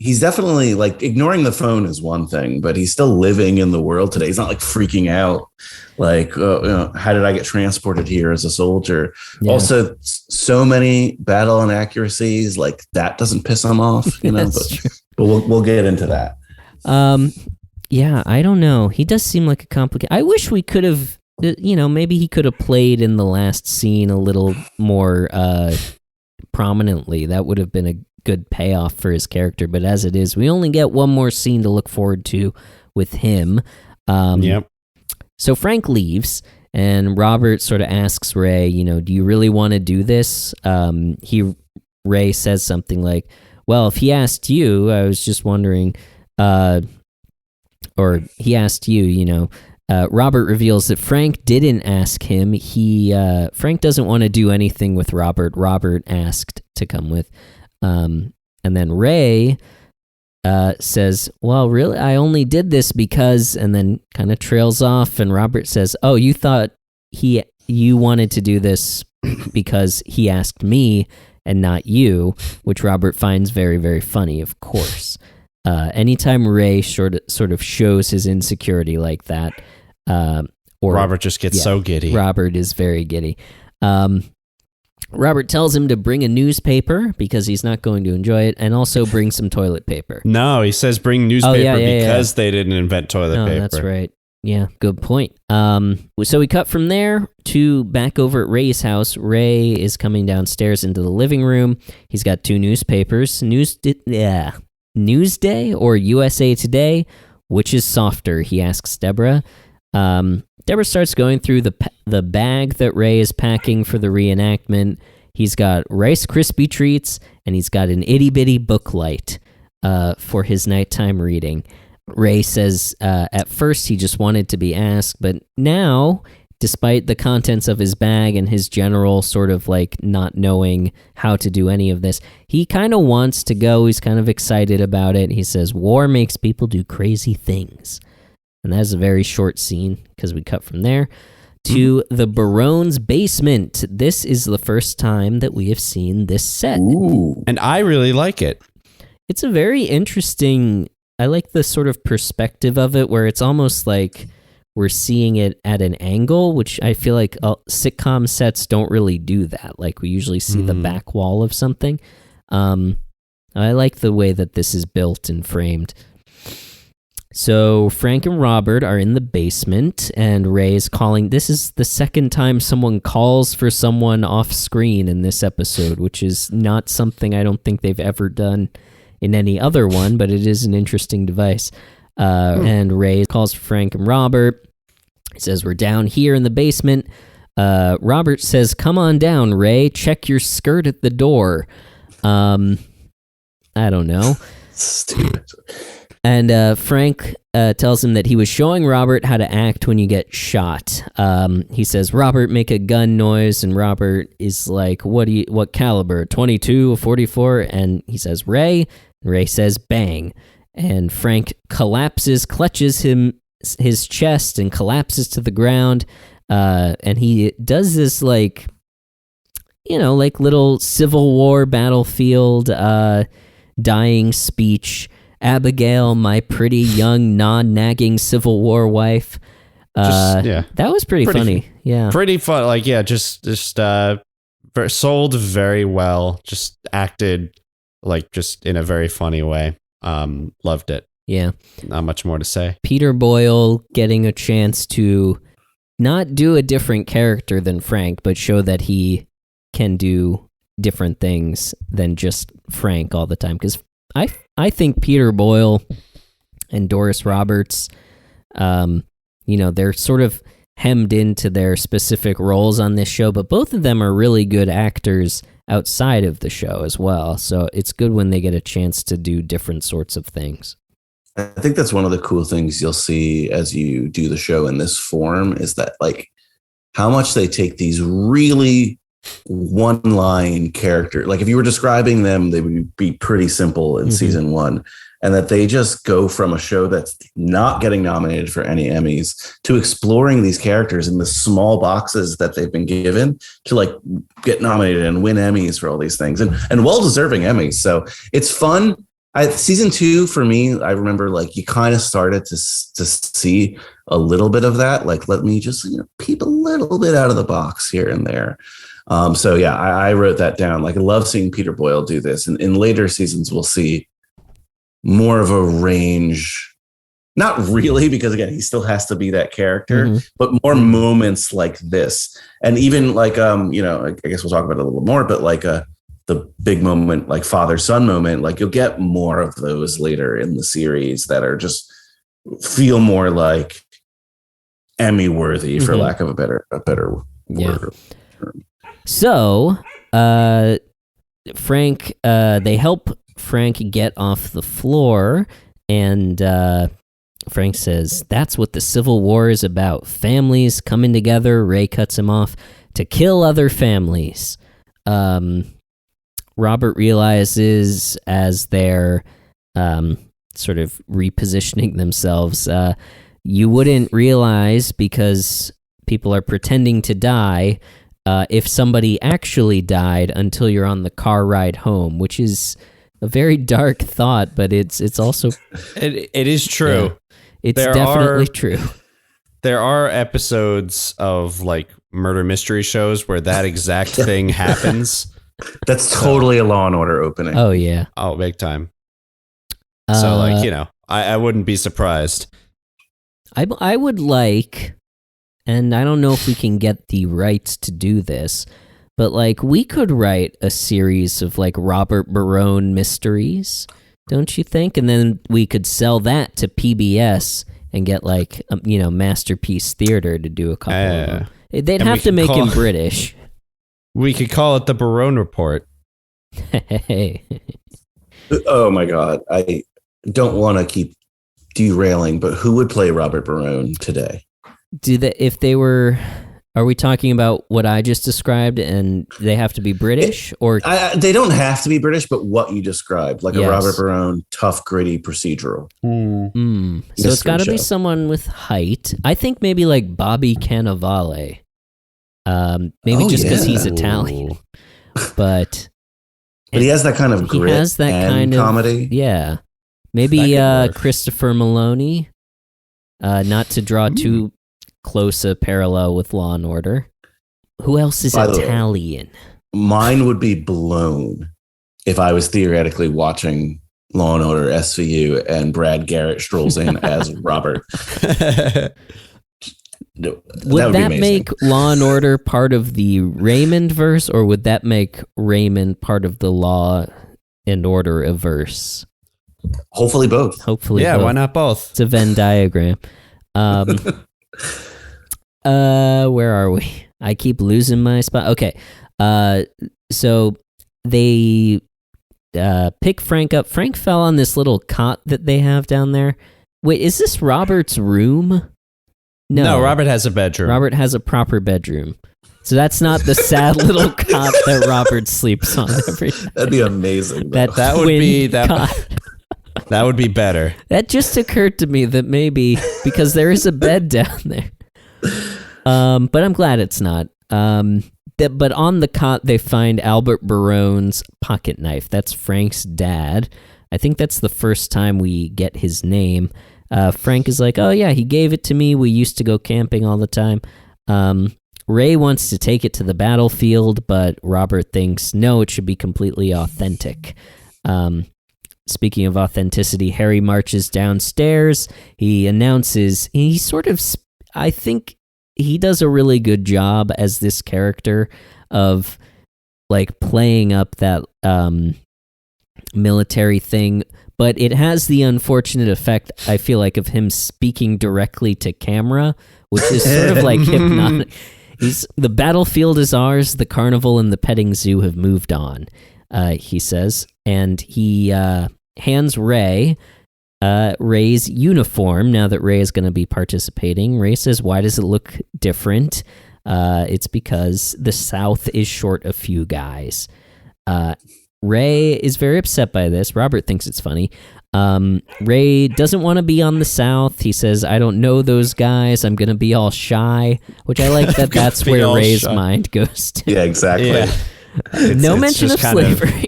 He's definitely like ignoring the phone is one thing, but he's still living in the world today. He's not like freaking out. Like, how did I get transported here as a soldier? Yeah. Also, so many battle inaccuracies, like that doesn't piss him off, you know, but we'll get into that.
Yeah, I don't know. He does seem like a complicated. I wish we could have, you know, maybe he could have played in the last scene a little more prominently. That would have been good payoff for his character. But as it is, we only get one more scene to look forward to with him.
Yep.
So Frank leaves, and Robert sort of asks Ray, do you really want to do this? Ray says something like, well, if he asked you, I was just wondering, or he asked you, Robert reveals that Frank didn't ask him. Frank doesn't want to do anything with Robert. Robert asked to come with. And then Ray says, well, really, I only did this because, and then kind of trails off. And Robert says, oh, you thought you wanted to do this because he asked me and not you, which Robert finds very, very funny, of course. Anytime Ray sort of shows his insecurity like that, or
Robert just gets so giddy.
Robert is very giddy. Robert tells him to bring a newspaper because he's not going to enjoy it, and also bring some toilet paper.
No, he says bring newspaper because they didn't invent toilet paper.
That's right. Yeah, good point. So we cut from there to back over at Ray's house. Ray is coming downstairs into the living room. He's got two newspapers. Newsday or USA Today? Which is softer? He asks Deborah. Deborah starts going through the bag that Ray is packing for the reenactment. He's got Rice Krispie treats, and he's got an itty-bitty book light for his nighttime reading. Ray says at first he just wanted to be asked, but now, despite the contents of his bag and his general sort of like not knowing how to do any of this, he kind of wants to go. He's kind of excited about it. He says, war makes people do crazy things. And that is a very short scene because we cut from there to the Barone's basement. This is the first time that we have seen this set.
Ooh.
And I really like it.
It's a very interesting... I like the sort of perspective of it where it's almost like we're seeing it at an angle, which I feel like sitcom sets don't really do that. Like we usually see the back wall of something. I like the way that this is built and framed. So Frank and Robert are in the basement, and Ray is calling. This is the second time someone calls for someone off screen in this episode, which is not something I don't think they've ever done in any other one, but it is an interesting device. And Ray calls for Frank and Robert. He says, we're down here in the basement. Robert says, come on down, Ray. Check your skirt at the door. I don't know.
Stupid.
And Frank tells him that he was showing Robert how to act when you get shot. He says, Robert, make a gun noise. And Robert is like, what caliber? 22 or 44? And he says, Ray. And Ray says, bang. And Frank collapses, clutches his chest and collapses to the ground. And he does this like little Civil War battlefield dying speech. Abigail, my pretty young non-nagging Civil War wife. That was pretty funny. Yeah,
pretty fun. Like, yeah, just sold very well. Just acted like just in a very funny way. Loved it.
Yeah,
not much more to say.
Peter Boyle getting a chance to not do a different character than Frank, but show that he can do different things than just Frank all the time. Because I think Peter Boyle and Doris Roberts, they're sort of hemmed into their specific roles on this show, but both of them are really good actors outside of the show as well. So it's good when they get a chance to do different sorts of things.
I think that's one of the cool things you'll see as you do the show in this form is that like how much they take these really one-line character. Like if you were describing them, they would be pretty simple in season one, and that they just go from a show that's not getting nominated for any Emmys to exploring these characters in the small boxes that they've been given to like get nominated and win Emmys for all these things and well-deserving Emmys. So it's fun. Season two for me, I remember like you kind of started to see a little bit of that. Like, let me just peep a little bit out of the box here and there. So yeah, I wrote that down. Like I love seeing Peter Boyle do this. And in later seasons, we'll see more of a range. Not really, because again, he still has to be that character, but more moments like this. And even like, I guess we'll talk about it a little more, but like the big moment, like father-son moment, like you'll get more of those later in the series that are just feel more like Emmy worthy, for lack of a better word.
So, Frank, they help Frank get off the floor, and Frank says, "That's what the Civil War is about. Families coming together." Ray cuts him off. "To kill other families." Robert realizes as they're sort of repositioning themselves, you wouldn't realize because people are pretending to die if somebody actually died until you're on the car ride home, which is a very dark thought, but it's also...
It is true.
Yeah, it's definitely true.
There are episodes of like murder mystery shows where that exact thing happens.
That's totally a Law and Order opening.
Oh, yeah.
Oh, big time. So, like, you know, I wouldn't be surprised.
I would like, and I don't know if we can get the rights to do this, but like we could write a series of like Robert Barone mysteries, don't you think? And then we could sell that to PBS and get like, Masterpiece Theater to do a couple of them. They'd have to make him British.
We could call it the Barone Report.
Oh my God. I don't want to keep derailing, but who would play Robert Barone today?
Are we talking about what I just described and they have to be British? Or
they don't have to be British, but what you described, like a Robert Barone, tough, gritty procedural.
So it's got to be someone with height. I think maybe like Bobby Cannavale. Maybe just because he's Italian. But
he has that kind of grit. He has that kind of comedy.
Yeah. Maybe Christopher Maloney. Not to draw too close a parallel with Law and Order. Who else is Italian?
Mine would be blown if I was theoretically watching Law and Order SVU and Brad Garrett strolls in as Robert.
Would that make Law and Order part of the Raymond verse, or would that make Raymond part of the Law and Order averse?
Hopefully both.
Yeah, why not both?
It's a Venn diagram. Where are we? I keep losing my spot. Okay. So they pick Frank up. Frank fell on this little cot that they have down there. Wait, is this Robert's room?
No, Robert has a bedroom.
Robert has a proper bedroom. So that's not the sad little cot that Robert sleeps on every night.
That'd be amazing.
That would be better.
That just occurred to me that maybe because there is a bed down there. But I'm glad it's not. But on the cot they find Albert Barone's pocket knife. That's Frank's dad. I think that's the first time we get his name. Frank is like, "Oh yeah, he gave it to me. We used to go camping all the time." Ray wants to take it to the battlefield, but Robert thinks, no, it should be completely authentic. Speaking of authenticity, Harry marches downstairs. He announces, I think he does a really good job as this character of like playing up that military thing, but it has the unfortunate effect, I feel like, of him speaking directly to camera, which is sort of like hypnotic. The battlefield is ours, the carnival and the petting zoo have moved on, he says, and he hands Ray Ray's uniform now that Ray is going to be participating. Ray says, "Why does it look different?" It's because the South is short a few guys. Ray is very upset by this. Robert thinks it's funny. Ray doesn't want to be on the South. He says, "I don't know those guys. I'm going to be all shy," which I like that that's where Ray's mind goes to.
Yeah, exactly. Yeah.
No mention of slavery.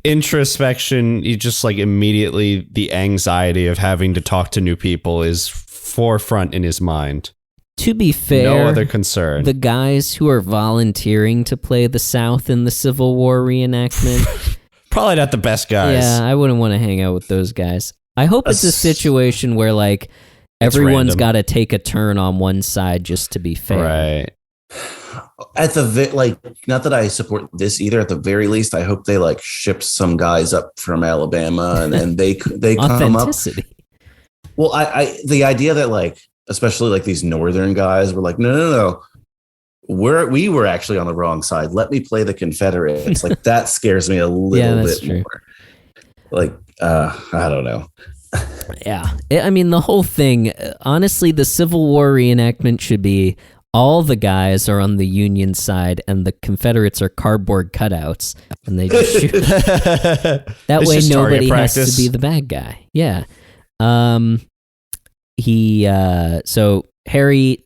Introspection, you just like immediately the anxiety of having to talk to new people is forefront in his mind.
To be fair,
no other concern.
The guys who are volunteering to play the South in the Civil War reenactment,
probably not the best guys.
Yeah, I wouldn't want to hang out with those guys. I hope it's a situation where like everyone's got to take a turn on one side just to be fair.
Right.
At the not that I support this either. At the very least, I hope they like ship some guys up from Alabama and they come up.
Authenticity.
Well, I the idea that like especially like these northern guys were like, no. We were actually on the wrong side. Let me play the Confederates. Like that scares me a little bit
true.
more. Like I don't know.
Yeah. I mean, the whole thing, honestly, the Civil War reenactment should be all the guys are on the Union side and the Confederates are cardboard cutouts and they just shoot. That way nobody has to be the bad guy. Yeah. So Harry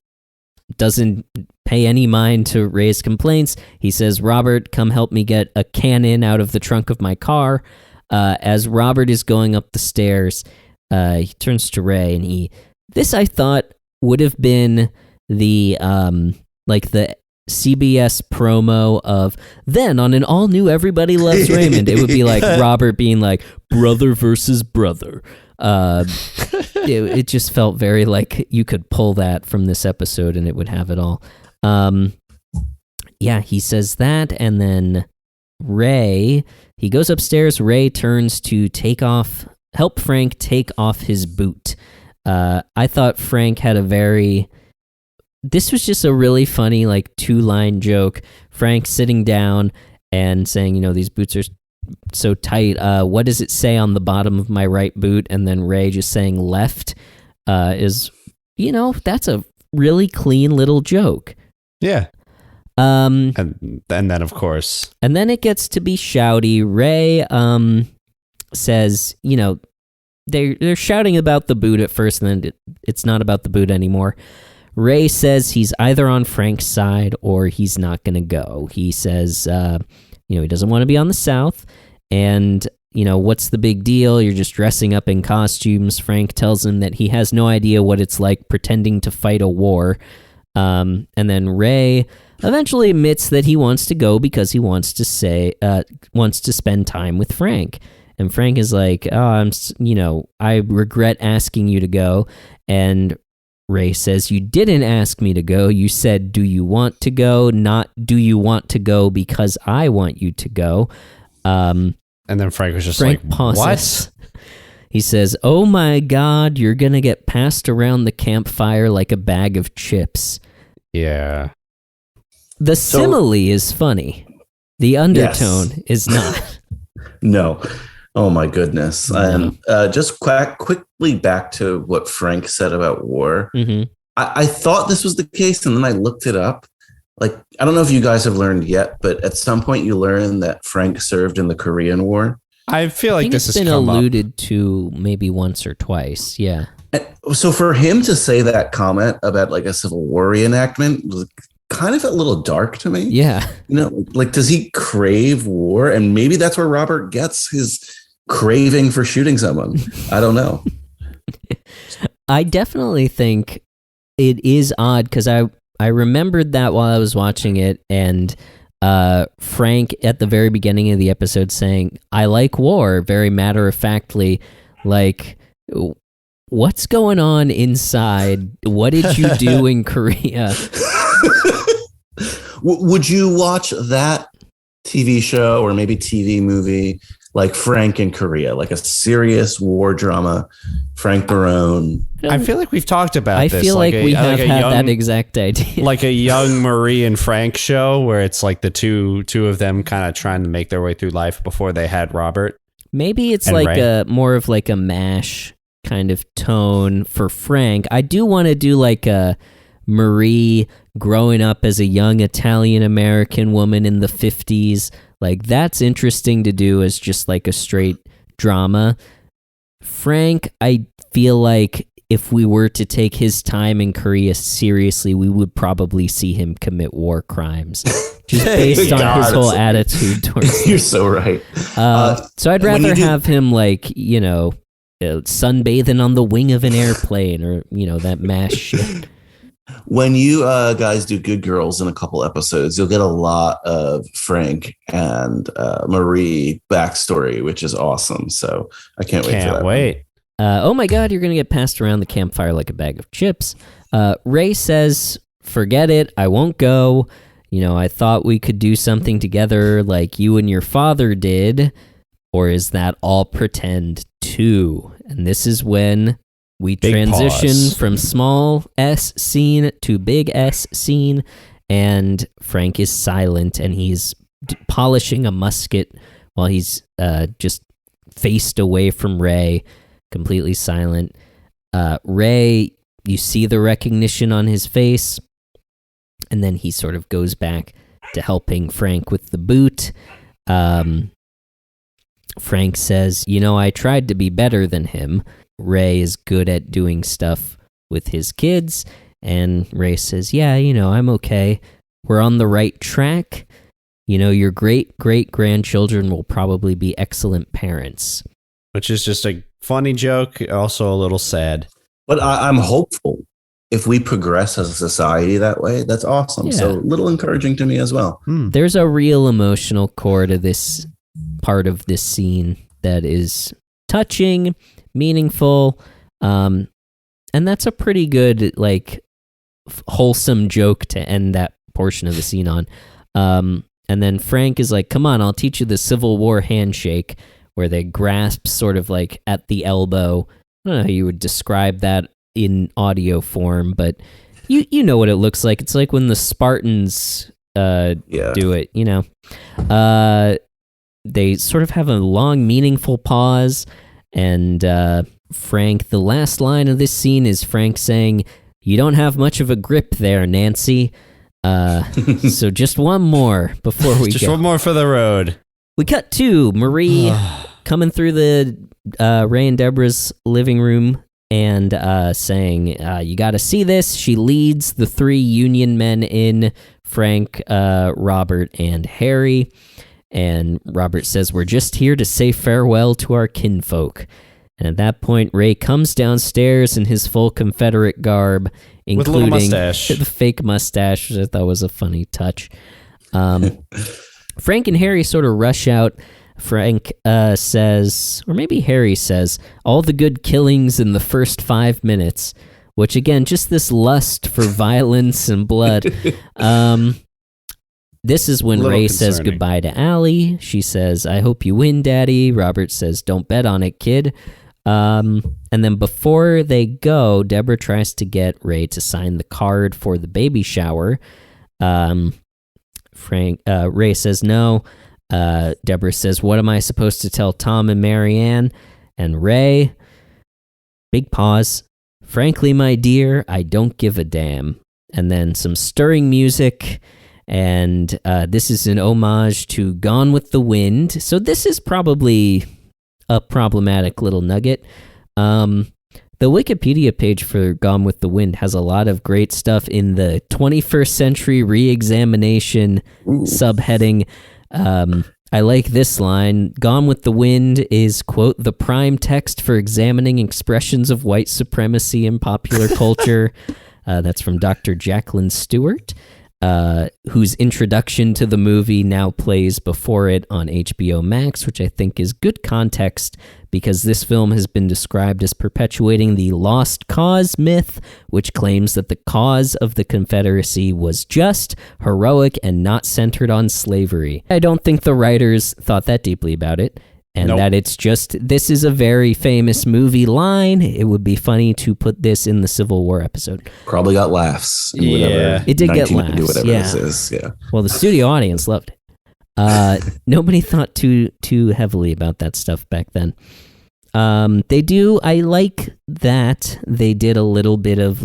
doesn't pay any mind to Ray's complaints. He says, Robert, come help me get a cannon out of the trunk of my car. As Robert is going up the stairs, he turns to Ray and this I thought would have been the the CBS promo of then on an all new Everybody Loves Raymond. It would be like Robert being like brother versus brother. It just felt very like you could pull that from this episode and it would have it all. Yeah, he says that, and then Ray, he goes upstairs. Ray turns to help Frank take off his boot. I thought Frank had this was just a really funny, like, 2-line joke. Frank sitting down and saying, these boots are so tight. What does it say on the bottom of my right boot? And then Ray just saying left is, that's a really clean little joke.
Yeah. And then, of course.
And then it gets to be shouty. Ray says, they're shouting about the boot at first, and then it's not about the boot anymore. Ray says he's either on Frank's side or he's not going to go. He says, he doesn't want to be on the South, and, what's the big deal? You're just dressing up in costumes. Frank tells him that he has no idea what it's like pretending to fight a war. And then Ray eventually admits that he wants to go because he wants to spend time with Frank. And Frank is like, I regret asking you to go. And Ray says, you didn't ask me to go. You said, do you want to go? Not, do you want to go because I want you to go?
And then Frank was just
pauses.
What?
He says, oh my God, you're going to get passed around the campfire like a bag of chips.
Yeah.
The simile is funny. The undertone is not.
No. Oh my goodness. No. Just quickly back to what Frank said about war.
Mm-hmm.
I thought this was the case, and then I looked it up. Like, I don't know if you guys have learned yet, but at some point you learn that Frank served in the Korean War.
I feel like this has
been
come
alluded to maybe once or twice. Yeah.
So for him to say that comment about like a Civil War reenactment was kind of a little dark to me.
Yeah.
Like, does he crave war? And maybe that's where Robert gets his craving for shooting someone. I don't know.
I definitely think it is odd because I remembered that while I was watching it, and Frank at the very beginning of the episode saying, I like war, very matter-of-factly, like, what's going on inside? What did you do in Korea?
Would you watch that TV show or maybe TV movie like Frank in Korea, like a serious war drama, Frank Barone?
I feel like we've talked about this.
I feel like we have had that exact idea.
Like a young Marie and Frank show where it's like the two of them kind of trying to make their way through life before they had Robert.
Maybe it's like Ray. More of like a MASH kind of tone for Frank. I do want to do like a Marie growing up as a young Italian-American woman in the 50s. Like, that's interesting to do as just like a straight drama. Frank, I feel like if we were to take his time in Korea seriously, we would probably see him commit war crimes. Just based on his whole attitude towards
You're so right.
So I'd rather have him like, sunbathing on the wing of an airplane or, that MASH shit.
When you guys do Good Girls in a couple episodes, you'll get a lot of Frank and Marie backstory, which is awesome. So I can't wait for that.
Can't wait.
Oh my God, you're going to get passed around the campfire like a bag of chips. Ray says forget it. I won't go. I thought we could do something together like you and your father did. Or is that all pretend too? And this is when we transition from small S scene to big S scene. And Frank is silent, and he's polishing a musket while he's just faced away from Ray, completely silent. Ray, you see the recognition on his face, and then he sort of goes back to helping Frank with the boot. Frank says, I tried to be better than him. Ray is good at doing stuff with his kids, and Ray says, yeah, I'm okay. We're on the right track. Your great-great-grandchildren will probably be excellent parents.
Which is just a funny joke, also a little sad.
But I'm hopeful. If we progress as a society that way, that's awesome. Yeah. So a little encouraging to me as well.
There's a real emotional core to this part of this scene that is touching, meaningful, and that's a pretty good, wholesome joke to end that portion of the scene on. And then Frank is like, come on, I'll teach you the Civil War handshake, where they grasp sort of at the elbow. I don't know how you would describe that in audio form, but you know what it looks like. It's like when the Spartans do it, they sort of have a long, meaningful pause, and Frank, the last line of this scene is Frank saying, you don't have much of a grip there, Nancy. So just one more before we
Just one more for the road.
We cut to Marie coming through the Ray and Deborah's living room and saying, you got to see this. She leads the three Union men in, Frank, Robert, and Harry. And Robert says, we're just here to say farewell to our kinfolk. And at that point, Ray comes downstairs in his full Confederate garb, including the fake mustache, which I thought was a funny touch. Frank and Harry sort of rush out. Frank says, or maybe Harry says, all the good killings in the first 5 minutes, which again, just this lust for violence and blood. This is when Ray says goodbye to Allie. She says, I hope you win, Daddy. Robert says, don't bet on it, kid. And then before they go, Deborah tries to get Ray to sign the card for the baby shower. Ray says no. Deborah says, what am I supposed to tell Tom and Marianne? And Ray, big pause. Frankly, my dear, I don't give a damn. And then some stirring music. And this is an homage to Gone with the Wind. So this is probably a problematic little nugget. The Wikipedia page for Gone with the Wind has a lot of great stuff in the 21st century re-examination subheading. I like this line. Gone with the Wind is, quote, the prime text for examining expressions of white supremacy in popular culture. That's from Dr. Jacqueline Stewart. Whose introduction to the movie now plays before it on HBO Max, which I think is good context because this film has been described as perpetuating the lost cause myth, which claims that the cause of the Confederacy was just, heroic, and not centered on slavery. I don't think the writers thought that deeply about it. And that it's just, this is a very famous movie line. It would be funny to put this in the Civil War episode.
Probably got laughs.
Yeah. It did get laughs.
Whatever this is. Yeah.
Well, the studio audience loved it. Nobody thought too heavily about that stuff back then. I like that they did a little bit of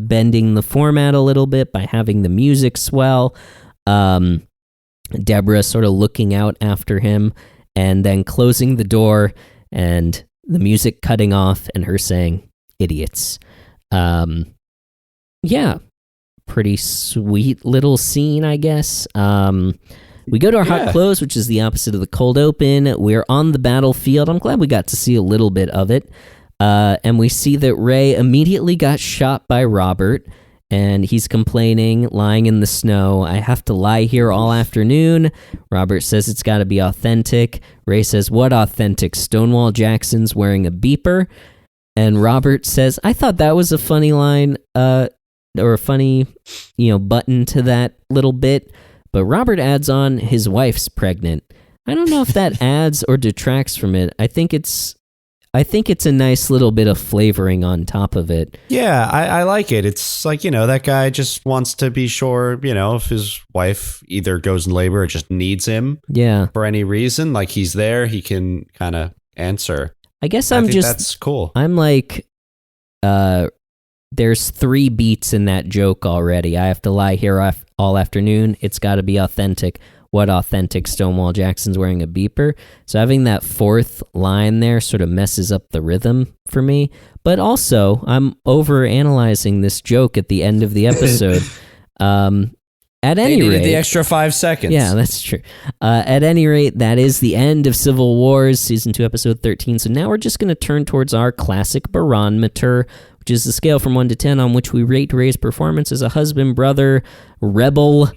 bending the format a little bit by having the music swell. Deborah sort of looking out after him. And then closing the door and the music cutting off and her saying, idiots. Yeah, pretty sweet little scene, I guess. We go to our hot close, which is the opposite of the cold open. We're on the battlefield. I'm glad we got to see a little bit of it. And we see that Ray immediately got shot by Robert. And he's complaining, lying in the snow. I have to lie here all afternoon. Robert says it's got to be authentic. Ray says, what authentic? Stonewall Jackson's wearing a beeper. And Robert says, I thought that was a funny line. or a funny, button to that little bit. But Robert adds on his wife's pregnant. I don't know if that adds or detracts from it. I think it's a nice little bit of flavoring on top of it.
Yeah, I like it. It's like, that guy just wants to be sure, if his wife either goes in labor or just needs him for any reason, like he's there, he can kind of answer.
I guess
that's cool.
I'm like, there's 3 beats in that joke already. I have to lie here all afternoon. It's got to be authentic. What authentic Stonewall Jackson's wearing a beeper? So having that 4th line there sort of messes up the rhythm for me. But also, I'm over analyzing this joke at the end of the episode. At any rate,
the extra 5 seconds.
Yeah, that's true. At any rate, that is the end of Civil Wars, Season 2, Episode 13. So now we're just going to turn towards our classic barometer, which is the scale from 1 to 10 on which we rate Ray's performance as a husband, brother, rebel,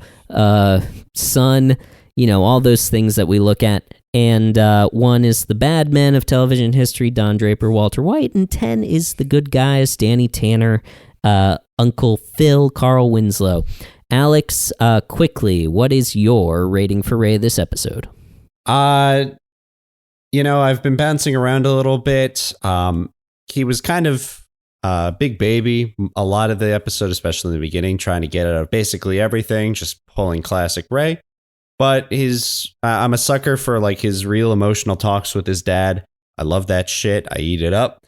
son, all those things that we look at. And 1 is the bad men of television history, Don Draper, Walter White, and 10 is the good guys, Danny Tanner, Uncle Phil, Carl Winslow. Alex, quickly, what is your rating for Ray this episode?
I've been bouncing around a little bit. He was kind of big baby a lot of the episode, especially in the beginning, trying to get out of basically everything, just pulling classic Ray. But I'm a sucker for like his real emotional talks with his dad. I love that shit. I eat it up.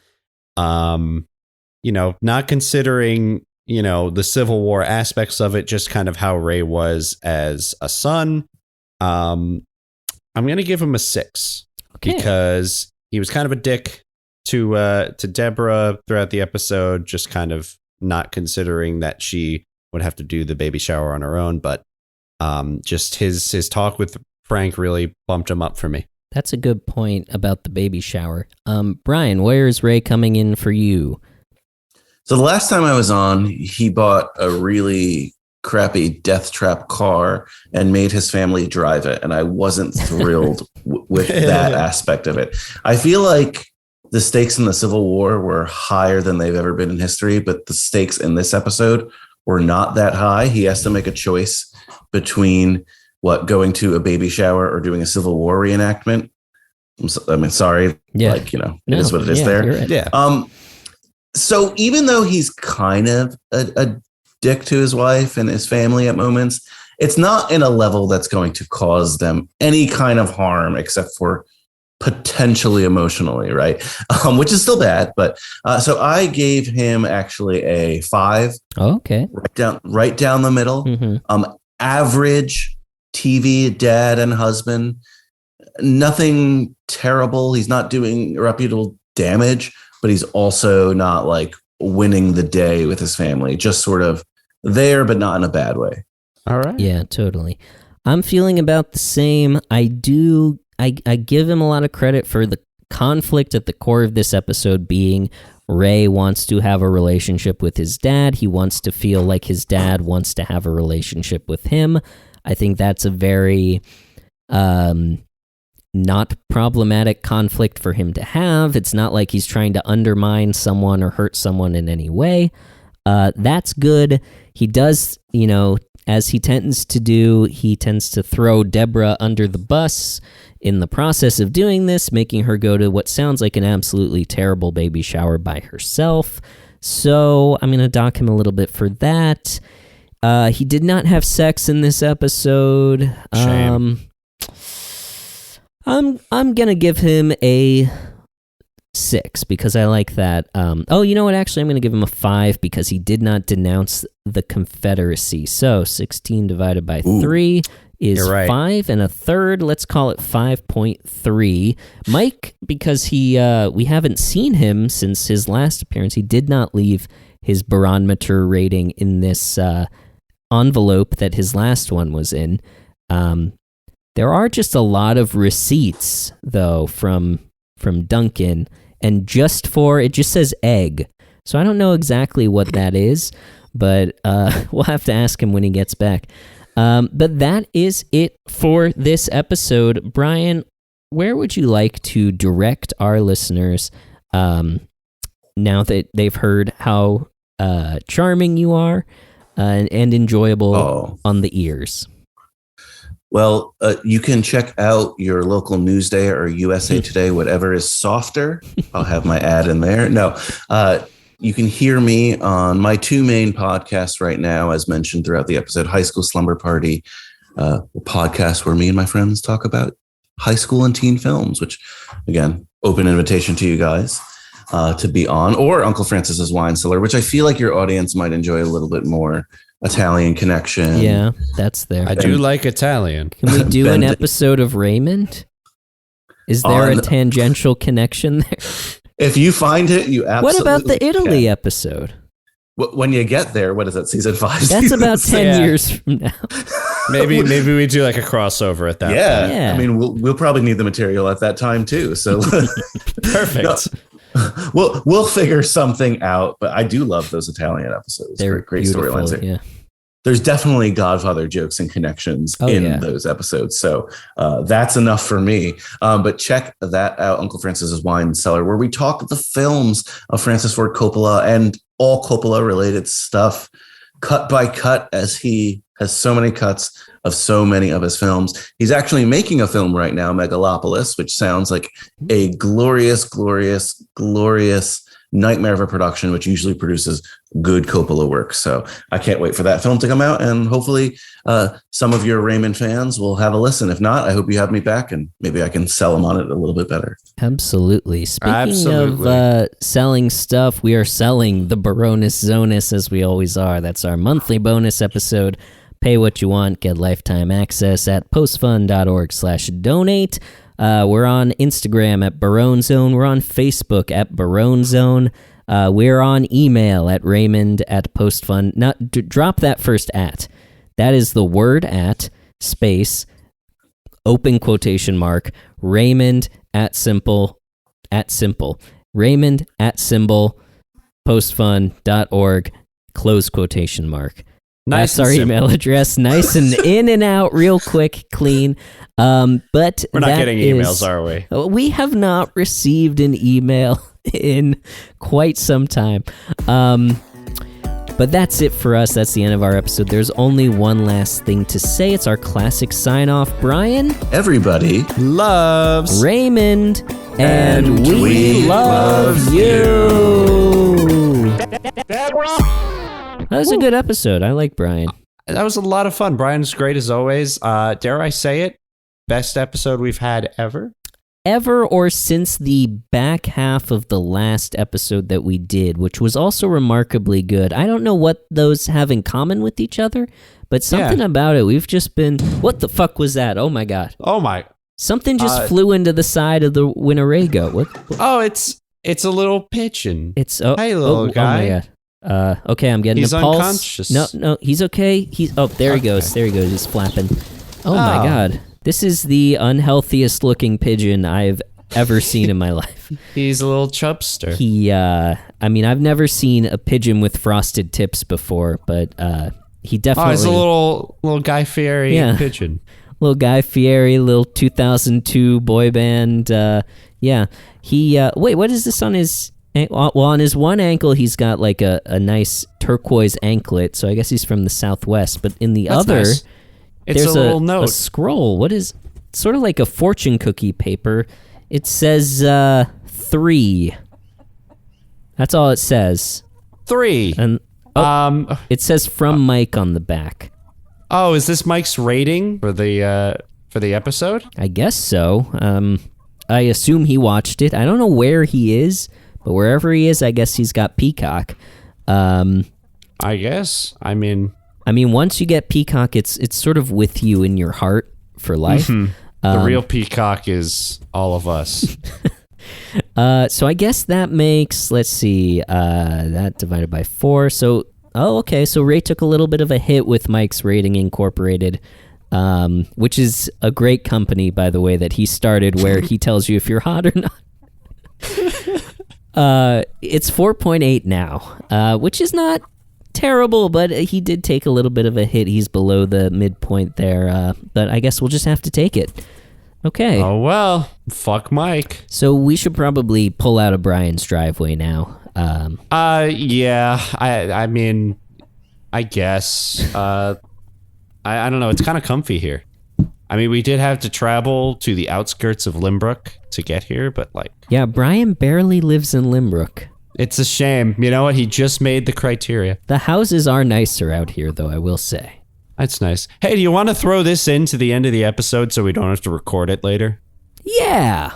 Not considering, the Civil War aspects of it, just kind of how Ray was as a son. I'm going to give him a 6 because he was kind of a dick to Deborah throughout the episode, just kind of not considering that she would have to do the baby shower on her own. But just his talk with Frank really bumped him up for me.
That's a good point about the baby shower. Brian, where is Ray coming in for you?
So the last time I was on, he bought a really crappy death trap car and made his family drive it. And I wasn't thrilled with that aspect of it. I feel like the stakes in the Civil War were higher than they've ever been in history, but the stakes in this episode were not that high. He has to make a choice between going to a baby shower or doing a Civil War reenactment. Sorry.
Yeah.
It is what it is there.
Right.
Yeah.
So even though he's kind of a dick to his wife and his family at moments, it's not in a level that's going to cause them any kind of harm except for potentially emotionally, right? Which is still bad. But so I gave him actually a 5.
Oh, okay.
Right down the middle.
Mm-hmm.
Average TV dad and husband. Nothing terrible. He's not doing irreparable damage, but he's also not like winning the day with his family, just sort of there, but not in a bad way.
All right.
Yeah, totally. I'm feeling about the same. I give him a lot of credit for the conflict at the core of this episode being Ray wants to have a relationship with his dad. He wants to feel like his dad wants to have a relationship with him. I think that's a very not problematic conflict for him to have. It's not like he's trying to undermine someone or hurt someone in any way. That's good. He does, as he tends to do, he tends to throw Deborah under the bus in the process of doing this, making her go to what sounds like an absolutely terrible baby shower by herself. So I'm going to dock him a little bit for that. He did not have sex in this episode.
Shame.
I'm going to give him a 6 because I like that. You know what? Actually, I'm going to give him a 5 because he did not denounce the Confederacy. So 16 divided by 3 is
right.
5 and a third. Let's call it 5.3. Mike, because we haven't seen him since his last appearance, he did not leave his barometer rating in this envelope that his last one was in. There are just a lot of receipts, though, from Duncan, and it just says egg. So I don't know exactly what that is, but we'll have to ask him when he gets back. But that is it for this episode. Brian, where would you like to direct our listeners now that they've heard how charming you are and enjoyable on the ears.
Well, you can check out your local Newsday or USA Today, whatever is softer. I'll have my ad in there. No, you can hear me on my two main podcasts right now, as mentioned throughout the episode, High School Slumber Party, a podcast where me and my friends talk about high school and teen films, which, again, open invitation to you guys to be on, or Uncle Francis's Wine Cellar, which I feel like your audience might enjoy a little bit more. Italian connection.
Yeah, that's there.
I do like Italian.
Can we do an episode of Raymond? Is there a tangential connection there?
If you find it, you absolutely
What about the Italy episode?
When you get there, what is that, season 5?
That's about 10 years from now.
Maybe we do like a crossover at that point.
Yeah. I mean, we'll probably need the material at that time too. So
perfect.
No, we'll figure something out. But I do love those Italian episodes.
They're
great storylines there.
Yeah.
There's definitely Godfather jokes and connections in those episodes. So that's enough for me. But check that out, Uncle Francis's Wine Cellar, where we talk the films of Francis Ford Coppola and all Coppola-related stuff, cut by cut, as he has so many cuts of so many of his films. He's actually making a film right now, Megalopolis, which sounds like a glorious, glorious, glorious nightmare of a production, which usually produces good Coppola work. So I can't wait for that film to come out, and hopefully some of your Raymond fans will have a listen. If not, I hope you have me back, and maybe I can sell them on it a little bit better.
Absolutely. Speaking of selling stuff, we are selling the Baroness Zonus, as we always are. That's our monthly bonus episode. Pay what you want, get lifetime access at postfund.org/donate. We're on Instagram at Barone Zone. We're on Facebook at Barone Zone. We're on email at Raymond@postfund. Drop that first at. That is the word at space open quotation mark Raymond at simple Raymond at symbol postfund.org close quotation mark.
Nice.
That's our email address. Nice and in and out, real quick, clean. But
we're not getting emails, are we?
We have not received an email in quite some time. But that's it for us. That's the end of our episode. There's only one last thing to say. It's our classic sign-off. Brian?
Everybody
loves
Raymond, and we love you. That was a good episode. I like Brian.
That was a lot of fun. Brian's great as always. Dare I say it? Best episode we've had ever?
Ever, or since the back half of the last episode that we did, which was also remarkably good. I don't know what those have in common with each other, but something about it. We've just been... What the fuck was that? Oh my God.
Oh my...
Something just flew into the side of the Winnebago. What?
Oh, it's a little pigeon. Hey, little guy.
Oh my God. Okay, I'm getting
he's
a pulse.
Unconscious.
No, he's okay. There he goes. There he goes. He's flapping. Oh my God. This is the unhealthiest looking pigeon I've ever seen in my life.
He's a little chubster.
I've never seen a pigeon with frosted tips before, but he definitely...
Oh, he's a little Guy Fieri pigeon.
Little Guy Fieri, little 2002 boy band. Wait, what is this on his... Well, on his one ankle, he's got like a nice turquoise anklet, so I guess he's from the Southwest. But in the other,
nice.
There's
a little note.
A scroll. What is... Sort of like a fortune cookie paper. It says 3. That's all it says.
3.
And it says from Mike on the back.
Oh, is this Mike's rating for the episode?
I guess so. I assume he watched it. I don't know where he is, but wherever he is, I guess he's got Peacock.
I guess. I mean,
once you get Peacock, it's sort of with you in your heart for life.
Mm-hmm. The real Peacock is all of us.
So I guess that makes, let's see, that divided by 4. So, okay. So Ray took a little bit of a hit with Mike's Rating Incorporated, which is a great company, by the way, that he started where he tells you if you're hot or not. It's 4.8 now, which is not terrible, but he did take a little bit of a hit. He's below the midpoint there, but I guess we'll just have to take it. Okay.
Oh, well. Fuck Mike.
So we should probably pull out of Brian's driveway now.
Yeah. I mean, I guess. I don't know. It's kind of comfy here. I mean, we did have to travel to the outskirts of Limbrook to get here, but like...
Yeah, Brian barely lives in Limbrook.
It's a shame. You know what? He just made the criteria.
The houses are nicer out here, though, I will say.
That's nice. Hey, do you want to throw this into the end of the episode so we don't have to record it later?
Yeah!